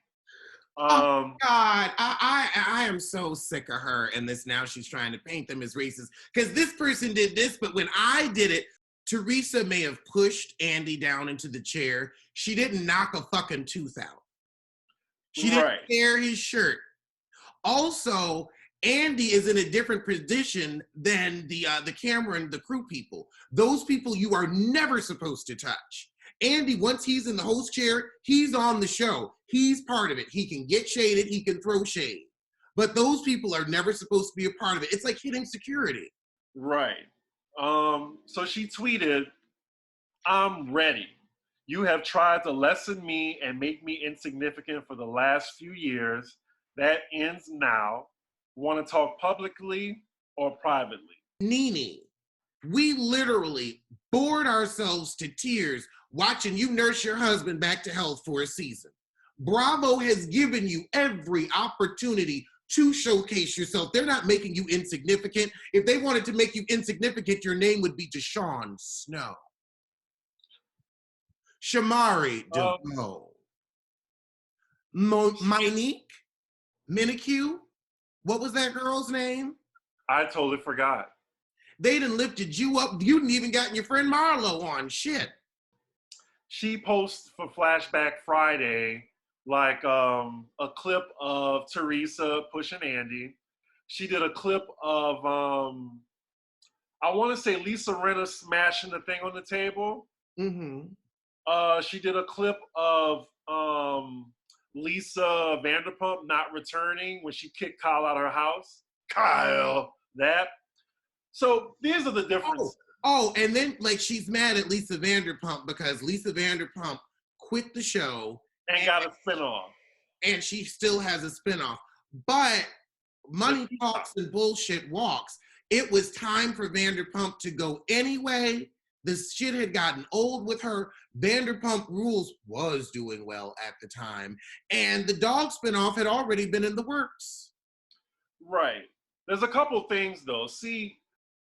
Oh God, I am so sick of her and this. Now she's trying to paint them as racist because this person did this, but when I did it, Teresa may have pushed Andy down into the chair. She didn't knock a fucking tooth out. She didn't tear his shirt. Also, Andy is in a different position than the camera and the crew people. Those people you are never supposed to touch. Andy, once he's in the host chair, he's on the show. He's part of it. He can get shaded. He can throw shade. But those people are never supposed to be a part of it. It's like hitting security. Right. So she tweeted, "I'm ready. You have tried to lessen me and make me insignificant for the last few years. That ends now. Want to talk publicly or privately?" NeNe, we literally bored ourselves to tears watching you nurse your husband back to health for a season. Bravo has given you every opportunity to showcase yourself. They're not making you insignificant. If they wanted to make you insignificant, your name would be Deshaun Snow. Shamari DeVoe. Monique? Minicue? What was that girl's name? I totally forgot. They done lifted you up. You didn't even gotten your friend Marlo on. Shit. She posts for Flashback Friday like a clip of Teresa pushing Andy. She did a clip of I want to say Lisa Rinna smashing the thing on the table. Mm-hmm. She did a clip of Lisa Vanderpump not returning when she kicked Kyle out of her house. Kyle, that. So these are the differences. Oh, and then like she's mad at Lisa Vanderpump because Lisa Vanderpump quit the show and got a spinoff. And she still has a spinoff. But money talks and bullshit walks. It was time for Vanderpump to go anyway. This shit had gotten old with her. Vanderpump Rules was doing well at the time. And the dog spinoff had already been in the works. Right. There's a couple things though. See,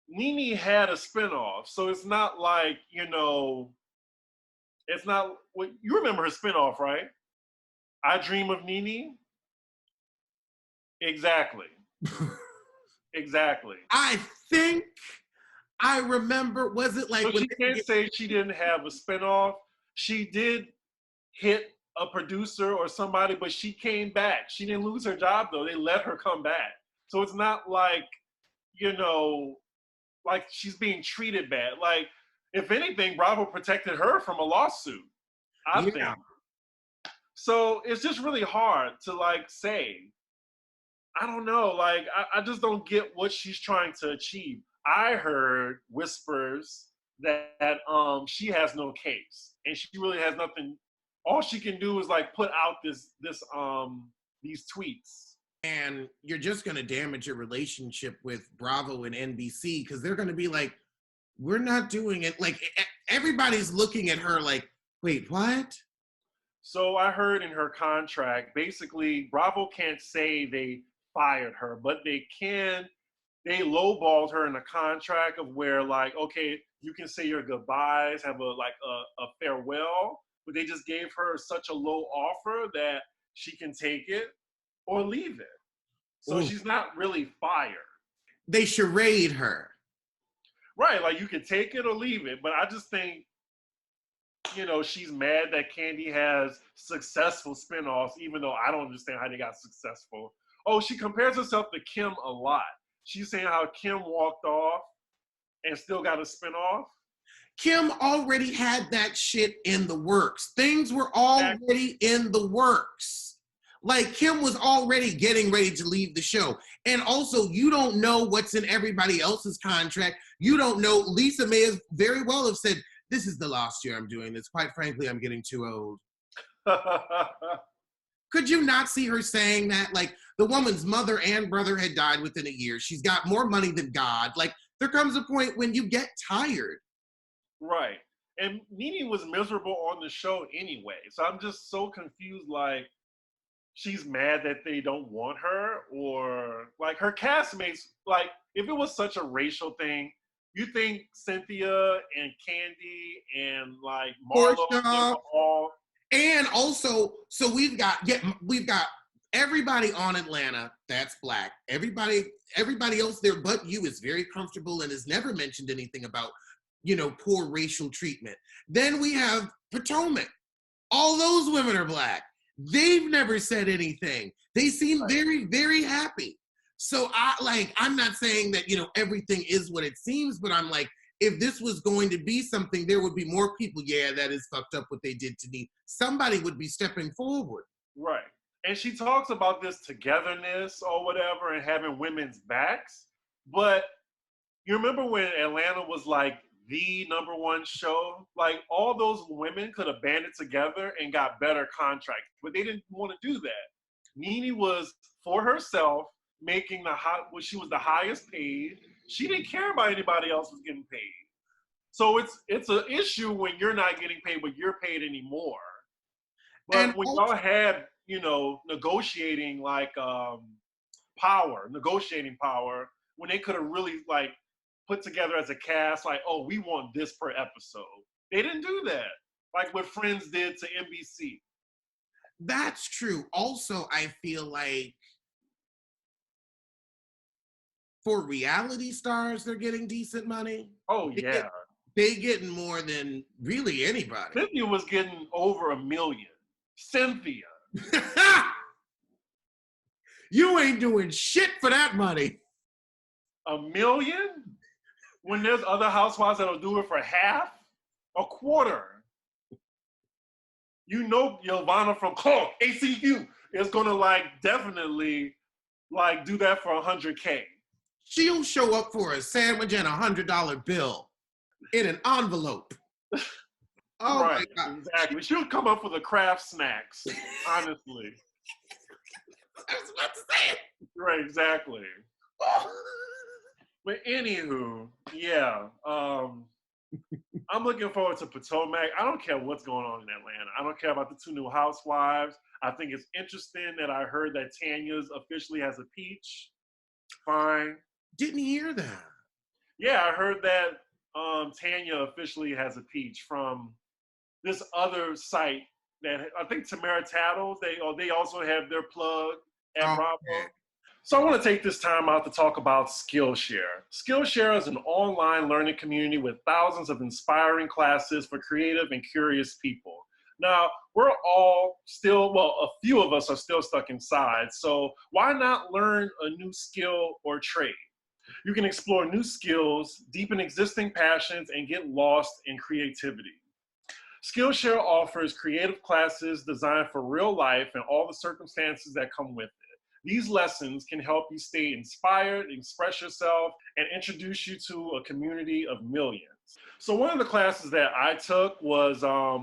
NeNe had a spinoff, so it's not like, you know, it's not, well, you remember her spinoff, right? I Dream of NeNe? Exactly. Exactly. I think I remember, was it like So when she can't say she didn't have a spinoff. She did hit a producer or somebody, but she came back. She didn't lose her job though. They let her come back. So it's not like, you know, like she's being treated bad. Like, if anything, Bravo protected her from a lawsuit, I yeah. think. So it's just really hard to like say. I don't know. Like, I just don't get what she's trying to achieve. I heard whispers that she has no case and she really has nothing. All she can do is like put out these tweets. And you're just going to damage your relationship with Bravo and NBC because they're going to be like, we're not doing it. Like, everybody's looking at her like, wait, what? So I heard in her contract, basically, Bravo can't say they fired her, but they lowballed her in a contract of where like, okay, you can say your goodbyes, have a farewell, but they just gave her such a low offer that she can take it or leave it. So she's not really fired. They charade her. Right, like you can take it or leave it, but I just think, you know, she's mad that Kandi has successful spinoffs, even though I don't understand how they got successful. Oh, she compares herself to Kim a lot. She's saying how Kim walked off and still got a spinoff. Kim already had that shit in the works. Things were already in the works. Like, Kim was already getting ready to leave the show. And also, you don't know what's in everybody else's contract. You don't know. Lisa may have very well have said, this is the last year I'm doing this. Quite frankly, I'm getting too old. Could you not see her saying that? Like, the woman's mother and brother had died within a year. She's got more money than God. Like, there comes a point when you get tired. Right. And NeNe was miserable on the show anyway. So I'm just so confused. Like, she's mad that they don't want her, or like her castmates. Like, if it was such a racial thing, you think Cynthia and Kandi and like Marlo all. And also, so we've got everybody on Atlanta that's Black. Everybody else there but you is very comfortable and has never mentioned anything about, you know, poor racial treatment. Then we have Potomac. All those women are Black. They've never said anything. They seem very, very happy. So I'm not saying that, you know, everything is what it seems, but I'm like, if this was going to be something, there would be more people. Yeah, that is fucked up what they did to me. Somebody would be stepping forward. Right. And she talks about this togetherness or whatever and having women's backs. But you remember when Atlanta was like the #1 show? Like, all those women could have banded together and got better contracts, but they didn't want to do that. NeNe was for herself, making she was the highest paid. She didn't care about anybody else was getting paid. So it's an issue when you're not getting paid, but you're paid anymore. But and when y'all had, you know, negotiating power, when they could have really like put together as a cast, like, oh, we want this per episode. They didn't do that, like what Friends did to NBC. That's true. Also, I feel like for reality stars, they're getting decent money. Oh, yeah. They getting more than really anybody. Cynthia was getting over $1 million. Cynthia. You ain't doing shit for that money. $1 million? When there's other housewives that'll do it for half? A quarter? You know, Yolvana from ACU is gonna like definitely like do that for $100K. She'll show up for a sandwich and $100 bill in an envelope. Oh, right, my God. Exactly. She'll come up for the craft snacks, honestly. I was about to say it. Right, exactly. But anywho, yeah. I'm looking forward to Potomac. I don't care what's going on in Atlanta. I don't care about the 2 new housewives. I think it's interesting that I heard that Tanya's officially has a peach. Fine. Didn't hear that. Yeah, I heard that Tanya officially has a peach from this other site that I think Tamara Tattles, they also have their plug at Bravo. Okay. So I want to take this time out to talk about Skillshare. Skillshare is an online learning community with thousands of inspiring classes for creative and curious people. Now, we're all still, well, a few of us are still stuck inside, so why not learn a new skill or trade? You can explore new skills, deepen existing passions, and get lost in creativity. Skillshare offers creative classes designed for real life and all the circumstances that come with it. These lessons can help you stay inspired, express yourself, and introduce you to a community of millions. So one of the classes that I took was a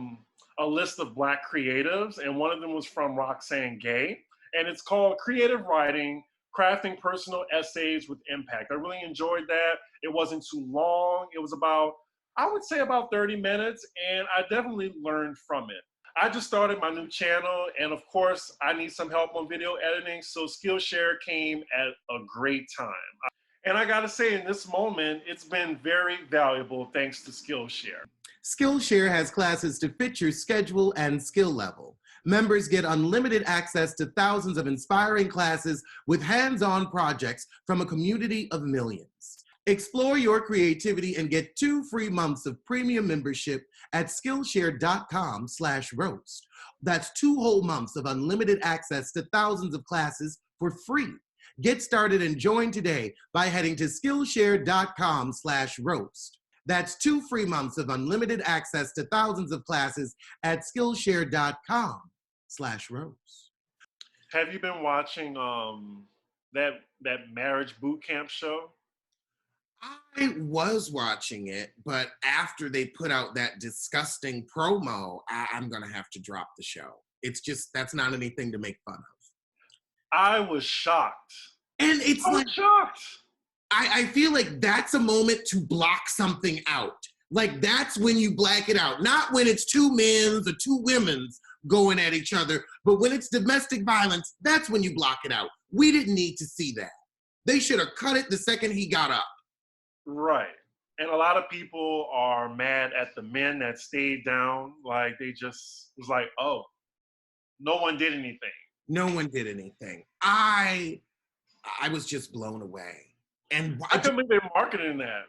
list of Black creatives, and one of them was from Roxane Gay, and it's called Creative Writing, Crafting Personal Essays with Impact. I really enjoyed that. It wasn't too long. It was about, I would say about 30 minutes, and I definitely learned from it. I just started my new channel, and of course, I need some help on video editing, so Skillshare came at a great time. And I gotta say, in this moment, it's been very valuable thanks to Skillshare. Skillshare has classes to fit your schedule and skill level. Members get unlimited access to thousands of inspiring classes with hands-on projects from a community of millions. Explore your creativity and get 2 free months of premium membership at Skillshare.com/roast. That's 2 whole months of unlimited access to thousands of classes for free. Get started and join today by heading to Skillshare.com/roast. That's 2 free months of unlimited access to thousands of classes at Skillshare.com/roast. Have you been watching that marriage boot camp show? I was watching it, but after they put out that disgusting promo, I'm going to have to drop the show. It's just, that's not anything to make fun of. I was shocked. And it's I was shocked. I feel like that's a moment to block something out. Like that's when you black it out. Not when it's 2 men's or 2 women's going at each other, but when it's domestic violence, that's when you block it out. We didn't need to see that. They should have cut it the second he got up. Right. And a lot of people are mad at the men that stayed down. Like they just was like, oh, no one did anything. No one did anything. I was just blown away. And I couldn't believe they were marketing that.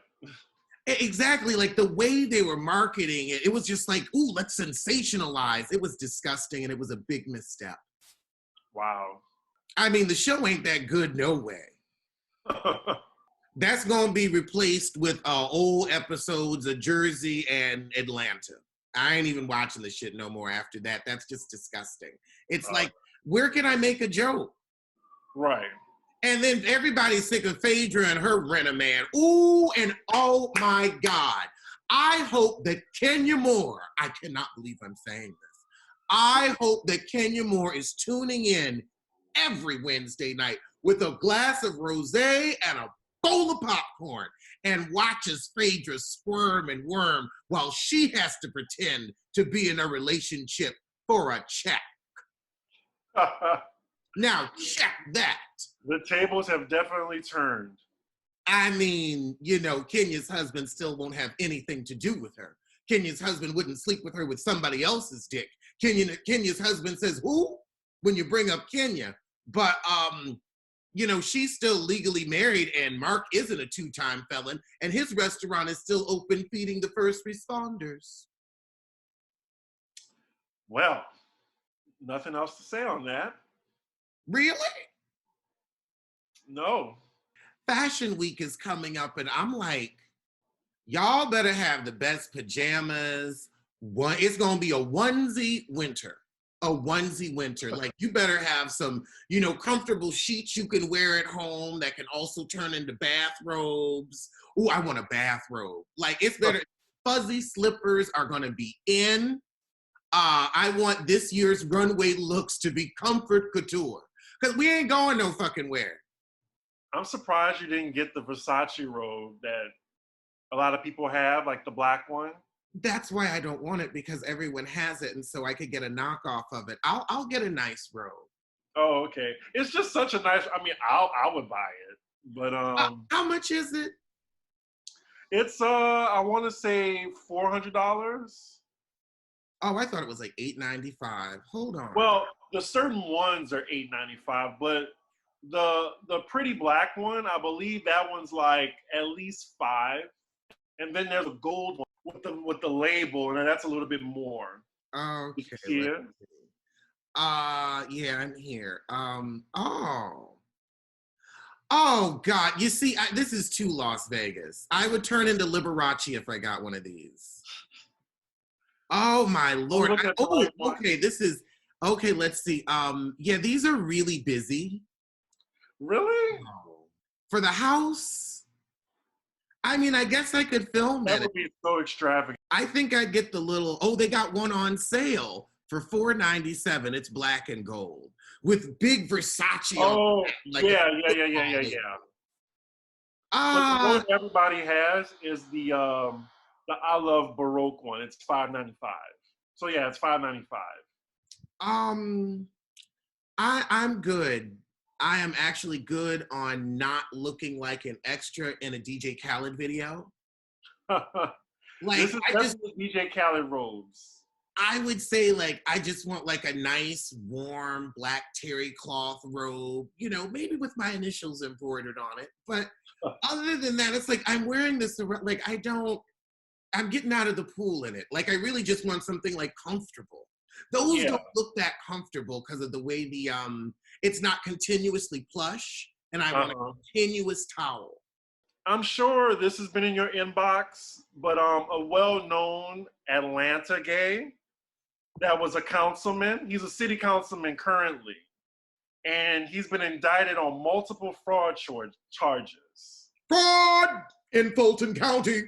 Exactly, like the way they were marketing it, it was just like, ooh, let's sensationalize. It was disgusting and it was a big misstep. Wow. I mean, the show ain't that good, no way. That's going to be replaced with old episodes of Jersey and Atlanta. I ain't even watching the shit no more after that. That's just disgusting. It's like, where can I make a joke? Right. And then everybody's sick of Phaedra and her Rent-A-Man. Ooh, and oh my God. I hope that Kenya Moore, I cannot believe I'm saying this. I hope that Kenya Moore is tuning in every Wednesday night with a glass of rosé and a bowl of popcorn and watches Phaedra squirm and worm while she has to pretend to be in a relationship for a check. Now, check that. The tables have definitely turned. I mean, you know, Kenya's husband still won't have anything to do with her. Kenya's husband wouldn't sleep with her with somebody else's dick. Kenya's husband says, who? When you bring up Kenya. But, you know, she's still legally married and Mark isn't a 2-time felon and his restaurant is still open feeding the first responders. Well, nothing else to say on that. Really? No. Fashion Week is coming up and I'm like, y'all better have the best pajamas. It's going to be a onesie winter. A onesie winter. Like you better have some, you know, comfortable sheets you can wear at home that can also turn into bathrobes. Ooh, I want a bathrobe. Like it's better. Fuzzy slippers are going to be in. I want this year's runway looks to be comfort couture. Because we ain't going no fucking where. I'm surprised you didn't get the Versace robe that a lot of people have, like the black one. That's why I don't want it, because everyone has it, and so I could get a knockoff of it. I'll get a nice robe. Oh, okay. It's just such a nice. I mean, I would buy it, but how much is it? It's I want to say $400. Oh, I thought it was like $8.95. Hold on. Well, the certain ones are $8.95, but the pretty black one, I believe that one's like at least $5. And then there's a gold one with the label, and that's a little bit more. Okay. Here. Yeah, I'm here. Oh God! You see, this is too Las Vegas. I would turn into Liberace if I got one of these. Oh my Lord! Okay. This is okay. Let's see. Yeah, these are really busy. Really? For the house? I mean, I guess I could film that. That would be so extravagant. I think I'd get the little. Oh, they got one on sale for $4.97. It's black and gold with big Versace. Oh, yeah. But the one everybody has is the I Love Baroque one. It's $5.95. So yeah, it's $5.95. I'm good. I am actually good on not looking like an extra in a DJ Khaled video. Like this is DJ Khaled robes. I would say like I just want like a nice warm black terry cloth robe, you know, maybe with my initials embroidered on it. But other than that, it's like I'm wearing this like I'm getting out of the pool in it. Like I really just want something like comfortable. Those don't look that comfortable because of the way it's not continuously plush, and I want a continuous towel. I'm sure this has been in your inbox, but a well-known Atlanta gay that was a councilman. He's a city councilman currently, and he's been indicted on multiple fraud charges. Fraud in Fulton County.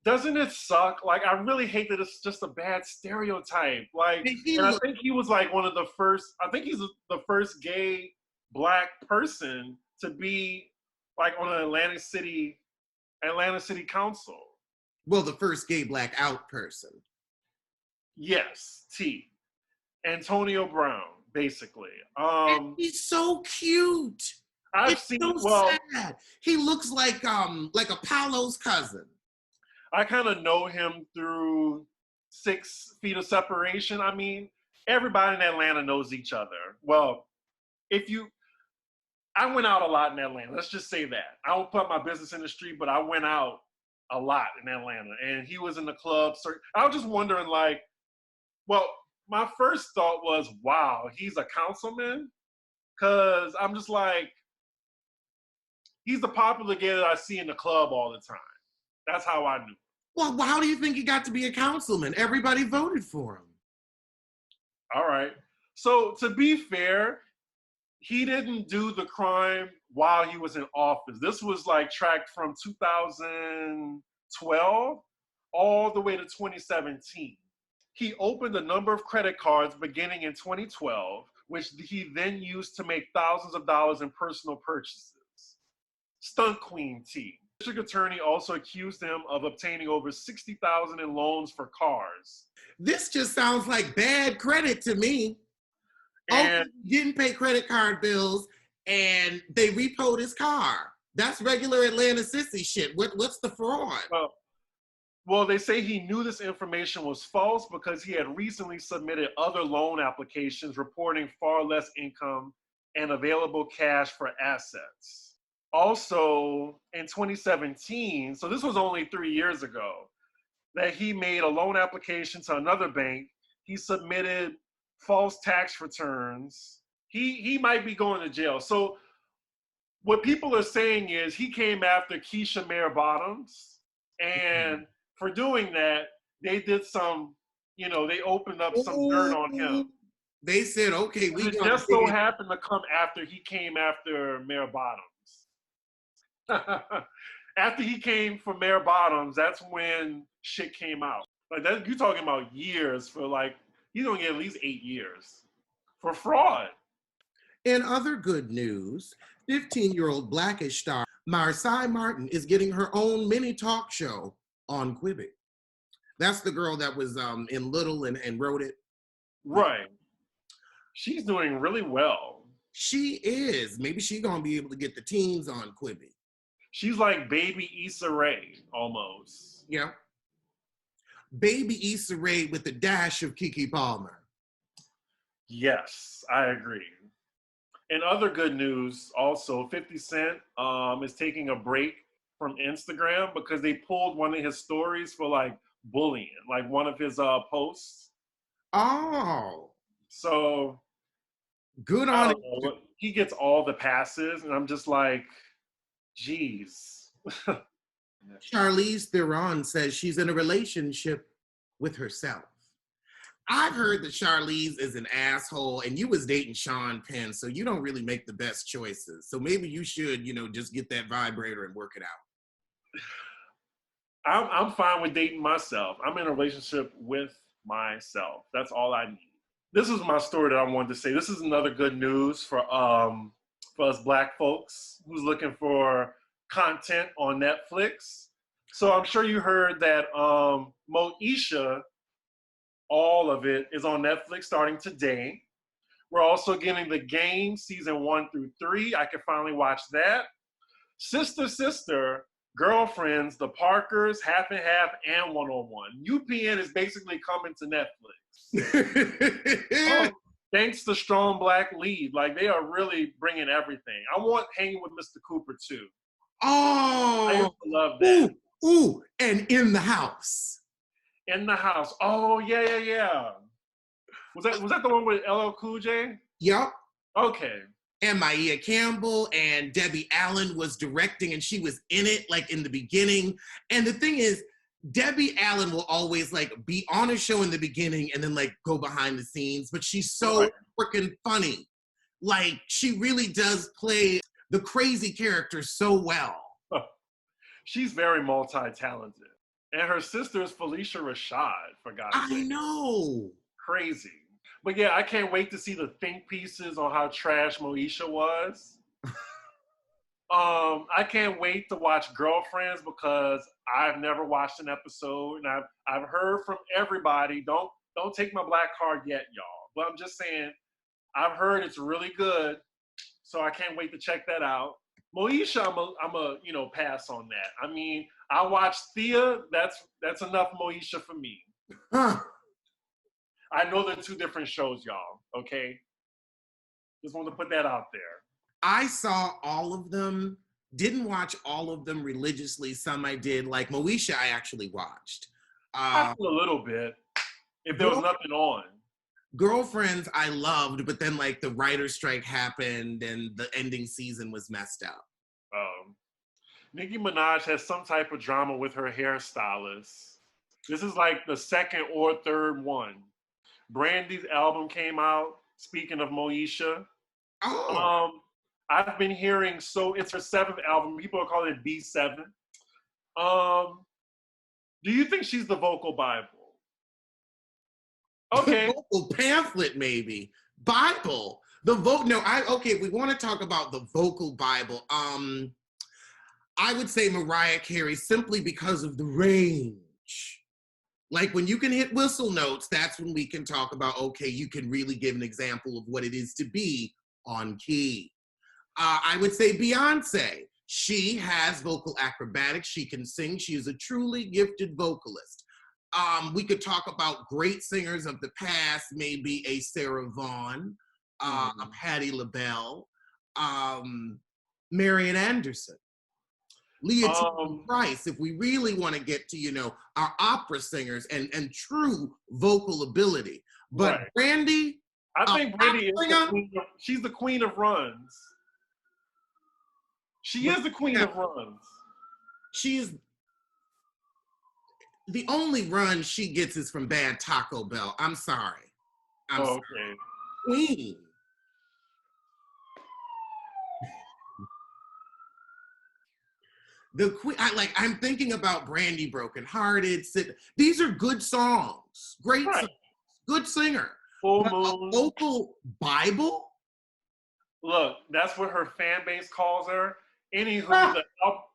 Doesn't it suck? Like, I really hate that it's just a bad stereotype. Like, and I think he was like one of the first, I think he's the first gay black person to be like on an Atlanta City Council. Well, the first gay black out person. Yes, T. Antonio Brown, basically. And he's so cute. I've seen so sad. He looks like Apollo's cousin. I kind of know him through 6 feet of separation. I mean, everybody in Atlanta knows each other. Well, I went out a lot in Atlanta. Let's just say that. I don't put my business in the street, but I went out a lot in Atlanta. And he was in the club. So I was just wondering, like, well, my first thought was, wow, he's a councilman? Because I'm just like, he's the popular gay that I see in the club all the time. That's how I knew. Well, how do you think he got to be a councilman? Everybody voted for him. All right. So to be fair, he didn't do the crime while he was in office. This was like tracked from 2012 all the way to 2017. He opened a number of credit cards beginning in 2012, which he then used to make thousands of dollars in personal purchases. Stunt Queen T. The district attorney also accused him of obtaining over $60,000 in loans for cars. This just sounds like bad credit to me. And didn't pay credit card bills, and they repoed his car. That's regular Atlanta sissy shit. What's the fraud? Well, they say he knew this information was false because he had recently submitted other loan applications reporting far less income and available cash for assets. Also, in 2017, so this was only 3 years ago, that he made a loan application to another bank. He submitted false tax returns. He might be going to jail. So what people are saying is he came after Keisha Mayer Bottoms, and for doing that, they did some, they opened up some dirt on him. They said, okay, we just so happened to come after he came after Mayer Bottoms. After he came for Mayer Bottoms, that's when shit came out. Like that, you're talking about years for like, he's gonna get at least 8 years for fraud. In other good news, 15-year-old Blackish star Marsai Martin is getting her own mini talk show on Quibi. That's the girl that was in Little and wrote it. Right. She's doing really well. She is. Maybe she's gonna be able to get the teens on Quibi. She's like baby Issa Rae almost. Yeah. Baby Issa Rae with a dash of Keke Palmer. Yes, I agree. And other good news also, 50 Cent is taking a break from Instagram because they pulled one of his stories for like bullying, like one of his posts. Oh. So good on it. He gets all the passes, and I'm just like, geez. Charlize Theron says she's in a relationship with herself. I've heard that Charlize is an asshole, and you was dating Sean Penn, so you don't really make the best choices. So maybe you should, just get that vibrator and work it out. I'm fine with dating myself. I'm in a relationship with myself. That's all I need. This is my story that I wanted to say. This is another good news for us Black folks who's looking for content on Netflix. So I'm sure you heard that Moesha, all of it is on Netflix starting today. We're also getting The Game season 1 through 3. I can finally watch that. Sister, Girlfriends, The Parkers, Half and Half, and 101. UPN is basically coming to Netflix. Thanks to strong Black lead. Like, they are really bringing everything. I want Hanging with Mr. Cooper, too. Oh! I used to love that. Ooh, and In the House. In the House. Oh, yeah. Was that the one with LL Cool J? Yep. Okay. And Maya Campbell and Debbie Allen was directing, and she was in it, like, in the beginning. And the thing is, Debbie Allen will always, like, be on a show in the beginning and then, like, go behind the scenes. But she's so freaking funny. Like, she really does play the crazy character so well. She's very multi-talented. And her sister is Felicia Rashad, for God's sake. I know. Crazy. But yeah, I can't wait to see the think pieces on how trash Moesha was. I can't wait to watch Girlfriends because I've never watched an episode, and I've heard from everybody. Don't take my black card yet, y'all. But I'm just saying, I've heard it's really good, so I can't wait to check that out. Moesha, I'm a pass on that. I mean, I watched Thea. That's enough Moesha for me. Huh. I know they're two different shows, y'all. Okay, just want to put that out there. I saw all of them. Didn't watch all of them religiously. Some I did. Like Moesha, I actually watched. A little bit. If there was nothing on. Girlfriends, I loved, but then like the writer's strike happened and the ending season was messed up. Nicki Minaj has some type of drama with her hairstylist. This is like the second or third one. Brandy's album came out. Speaking of Moesha, I've been hearing it's her 7th album. People are calling it B7. Do you think she's the vocal Bible? Okay. The vocal pamphlet, maybe. Bible. We want to talk about the vocal Bible. I would say Mariah Carey simply because of the range. Like when you can hit whistle notes, that's when we can talk about, okay, you can really give an example of what it is to be on key. I would say Beyoncé. She has vocal acrobatics. She can sing. She is a truly gifted vocalist. We could talk about great singers of the past, maybe a Sarah Vaughan, a Patti LaBelle, Marian Anderson, Leah Price, if we really want to get to, our opera singers and true vocal ability. But right. Brandy, I think Brandy is she's the queen of runs. She is the queen of runs. She's the only run she gets is from Bad Taco Bell. I'm sorry. Sorry. Queen. The queen. I'm thinking about Brandy, Broken Hearted. These are good songs. Great songs. Good singer. Full Moon. A vocal Bible? Look, that's what her fan base calls her. Anywho,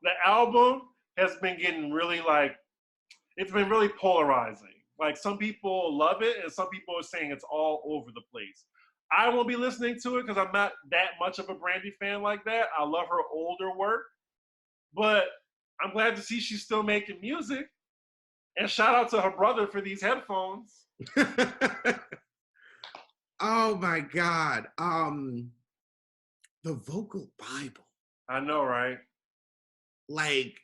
the album has been getting really it's been really polarizing. Like some people love it and some people are saying it's all over the place. I won't be listening to it because I'm not that much of a Brandy fan like that. I love her older work, but I'm glad to see she's still making music. And shout out to her brother for these headphones. Oh my God. The vocal Bible. I know, right? Like,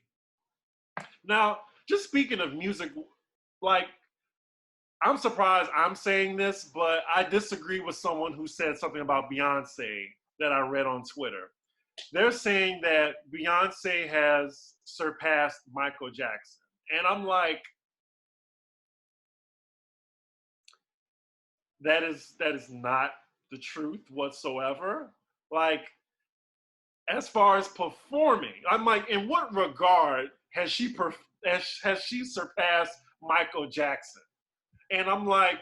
now, just speaking of music, like, I'm surprised I'm saying this, but I disagree with someone who said something about Beyonce that I read on Twitter. They're saying that Beyonce has surpassed Michael Jackson. And I'm like, that is not the truth whatsoever. Like, as far as performing, I'm like, in what regard has she surpassed Michael Jackson? And I'm like,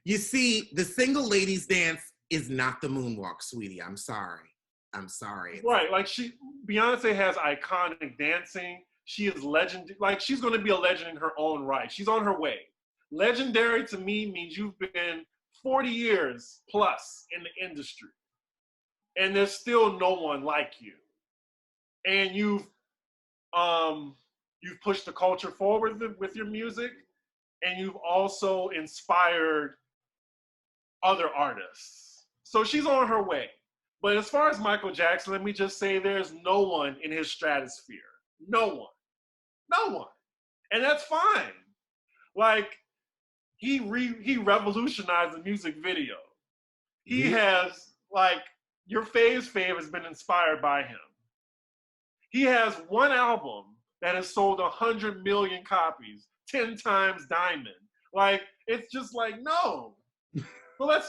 you see, the single ladies dance is not the moonwalk, sweetie. I'm sorry. Right, like Beyonce has iconic dancing. She is legend. Like, she's going to be a legend in her own right. She's on her way. Legendary to me means you've been 40 years plus in the industry, and there's still no one like you. And you've pushed the culture forward with your music, and you've also inspired other artists. So she's on her way. But as far as Michael Jackson, let me just say there's no one in his stratosphere. No one. No one. And that's fine. Like, he revolutionized the music video. He has, like, your fave has been inspired by him. He has one album that has sold 100 million copies, 10 times diamond. Like, it's just like, no. Well,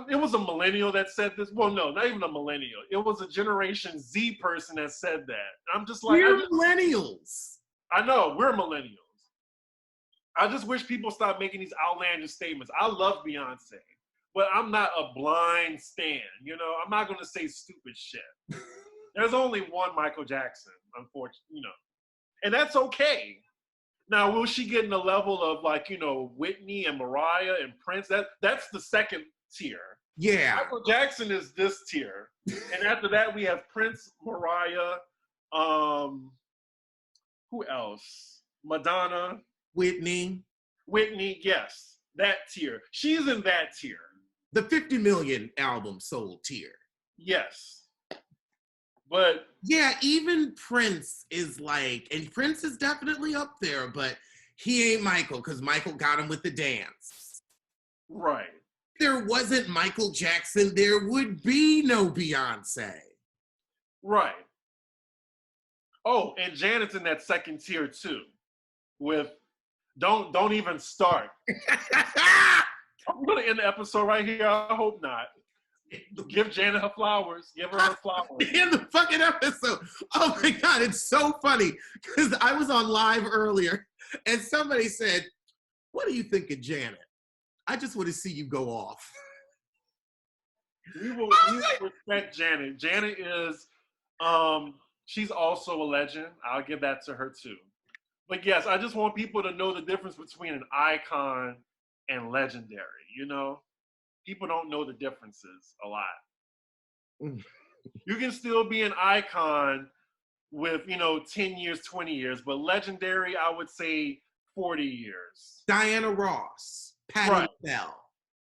it was a millennial that said this. Well, no, not even a millennial. It was a Generation Z person that said that. I'm just like, we're millennials. I know, we're millennials. I just wish people stop making these outlandish statements. I love Beyonce, but I'm not a blind stan. You know, I'm not going to say stupid shit. There's only one Michael Jackson, unfortunately, you know, and that's okay. Now, will she get in the level of, like, you know, Whitney and Mariah and Prince? That's the second tier. Yeah. Michael Jackson is this tier. And after that, we have Prince, Mariah, who else? Madonna. Whitney, yes, that tier. She's in that tier. The 50 million album sold tier. Yes. But yeah, even Prince is like, and Prince is definitely up there, but he ain't Michael, because Michael got him with the dance. Right. If there wasn't Michael Jackson, there would be no Beyonce. Right. Oh, and Janet's in that second tier too. With Don't Even Start. I'm gonna end the episode right here. I hope not. Give Janet her flowers. Give her her flowers. In the fucking episode. Oh my God, it's so funny. Because I was on live earlier and somebody said, what do you think of Janet? I just want to see you go off. We will respect Janet. Janet is, she's also a legend. I'll give that to her too. But yes, I just want people to know the difference between an icon and legendary, you know? People don't know the differences a lot. You can still be an icon with, you know, 10 years, 20 years, but legendary, I would say 40 years. Diana Ross, Patti LaBelle.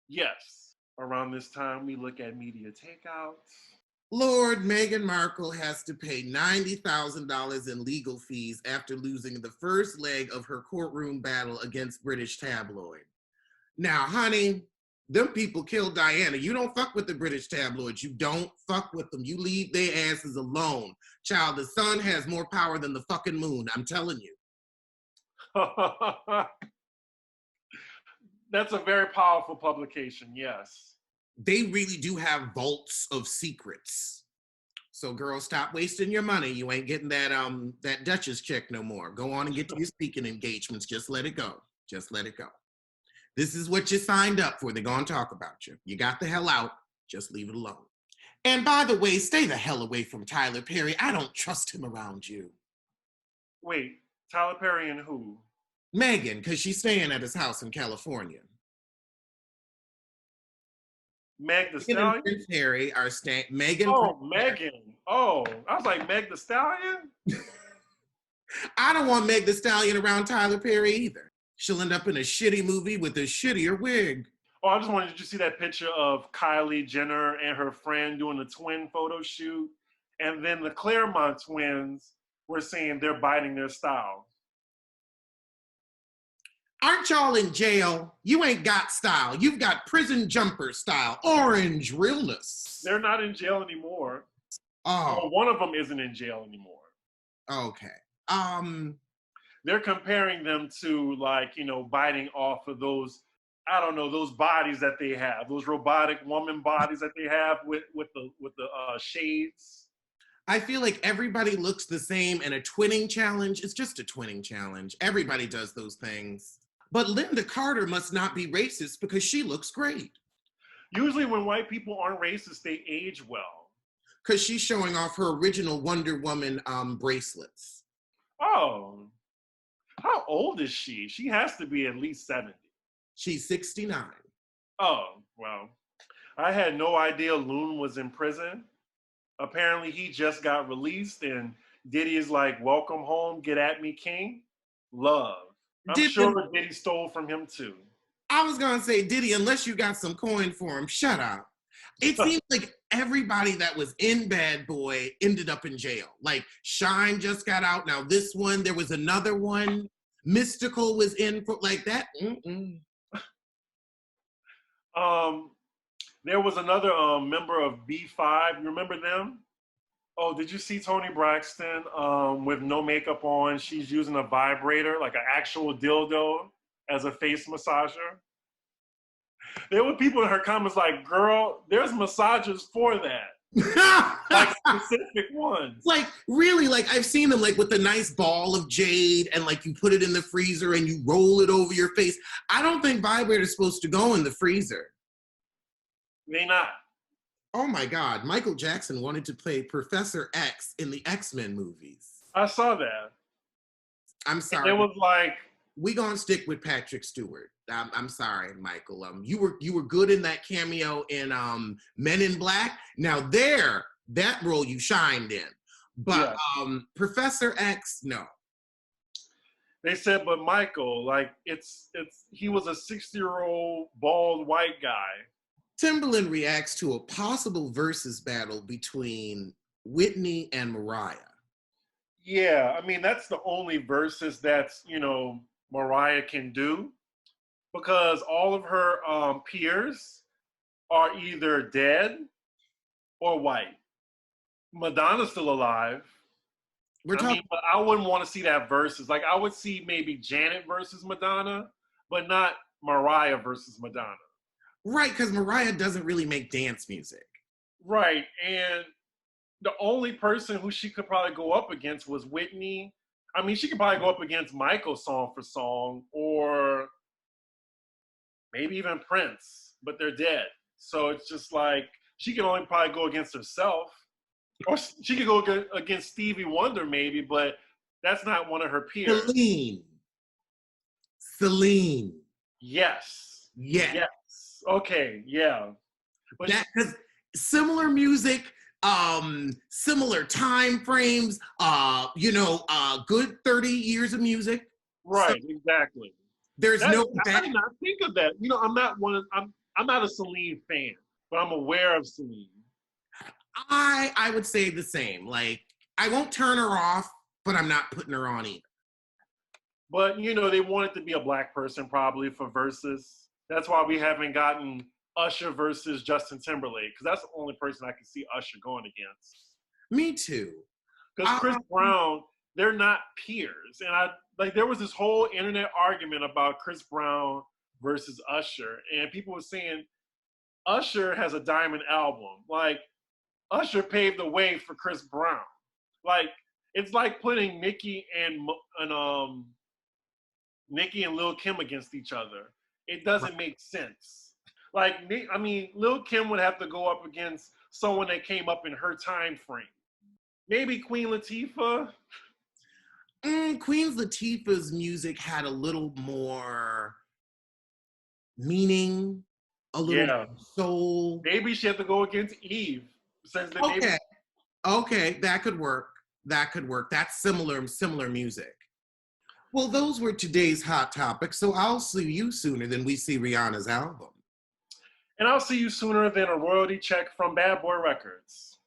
Yes. Around this time, we look at media takeouts. Lord, Meghan Markle has to pay $90,000 in legal fees after losing the first leg of her courtroom battle against British tabloid. Now, honey, them people killed Diana. You don't fuck with the British tabloids. You don't fuck with them. You leave their asses alone. Child, the sun has more power than the fucking moon. I'm telling you. That's a very powerful publication, yes. They really do have vaults of secrets. So, girl, stop wasting your money. You ain't getting that Duchess check no more. Go on and get to your speaking engagements. Just let it go. Just let it go. This is what you signed up for. They're going to talk about you. You got the hell out. Just leave it alone. And by the way, stay the hell away from Tyler Perry. I don't trust him around you. Wait, Tyler Perry and who? Meghan, because she's staying at his house in California. Meg the Stallion? And Prince Harry are staying. Meghan. Oh, Meghan. Oh, I was like, Meg the Stallion? I don't want Meg Thee Stallion around Tyler Perry either. She'll end up in a shitty movie with a shittier wig. Oh, I just wanted you to see that picture of Kylie Jenner and her friend doing the twin photo shoot. And then the Claremont twins were saying they're biting their style. Aren't y'all in jail? You ain't got style. You've got prison jumper style. Orange realness. They're not in jail anymore. Oh. Well, one of them isn't in jail anymore. Okay. They're comparing them to, like, you know, biting off of those, I don't know, those bodies that they have, those robotic woman bodies that they have with the shades. I feel like everybody looks the same, and a twinning challenge is just a twinning challenge. Everybody does those things. But Linda Carter must not be racist because she looks great. Usually when white people aren't racist, they age well. Because she's showing off her original Wonder Woman bracelets. Oh. How old is she? She has to be at least 70. She's 69. Oh, well. I had no idea Loon was in prison. Apparently he just got released, and Diddy is like, welcome home, get at me, king. Love. I'm sure Diddy stole from him too. I was going to say, Diddy, unless you got some coin for him, shut up. It seems like everybody that was in Bad Boy ended up in jail. Like, Shine just got out. Now this one, there was another one. Mystical was in for, like, that. There was another member of B5. You remember them? Oh, did you see Toni Braxton with no makeup on? She's using a vibrator, like an actual dildo, as a face massager. There were people in her comments like, girl, there's massagers for that. Like specific ones. Like, really, like, I've seen them, like, with a nice ball of jade, and, like, you put it in the freezer and you roll it over your face. I don't think vibrator's supposed to go in the freezer. They not. Oh my God, Michael Jackson wanted to play Professor X in the X-Men movies. I saw that. I'm sorry. It was like, we gonna stick with Patrick Stewart. I'm sorry, Michael. You were good in that cameo in Men in Black. Now that role you shined in. But yeah. Professor X, no. They said, but Michael, like he was a 60-year-old bald white guy. Timbaland reacts to a possible versus battle between Whitney and Mariah. Yeah, I mean, that's the only versus that's, you know, Mariah can do, because all of her peers are either dead or white. Madonna's still alive. But I wouldn't want to see that versus. Like, I would see maybe Janet versus Madonna, but not Mariah versus Madonna. Right, because Mariah doesn't really make dance music. Right, and the only person who she could probably go up against was Whitney. I mean, she could probably go up against Michael song for song, or maybe even Prince, but they're dead. So it's just like, she can only probably go against herself. Or she could go against Stevie Wonder maybe, but that's not one of her peers. Celine. Yes. Okay, yeah. But because similar music, similar time frames, good 30 years of music. Right, so exactly. There's I did not think of that. You know, I'm not a Celine fan, but I'm aware of Celine. I would say the same. Like, I won't turn her off, but I'm not putting her on either. But, you know, they wanted to be a black person probably for Versus. That's why we haven't gotten Usher versus Justin Timberlake, because that's the only person I can see Usher going against. Me too. Because Chris Brown, they're not peers. And there was this whole internet argument about Chris Brown versus Usher. And people were saying, Usher has a diamond album. Like, Usher paved the way for Chris Brown. Like, it's like putting Nicki and Lil' Kim against each other. It doesn't make sense. Like, I mean, Lil' Kim would have to go up against someone that came up in her time frame. Maybe Queen Latifah. Queen Latifah's music had a little more meaning, a little more soul. Maybe she had to go against Eve. Okay, that could work. that could work. That's similar music. Well, those were today's hot topics. So I'll see you sooner than we see Rihanna's album. And I'll see you sooner than a royalty check from Bad Boy Records.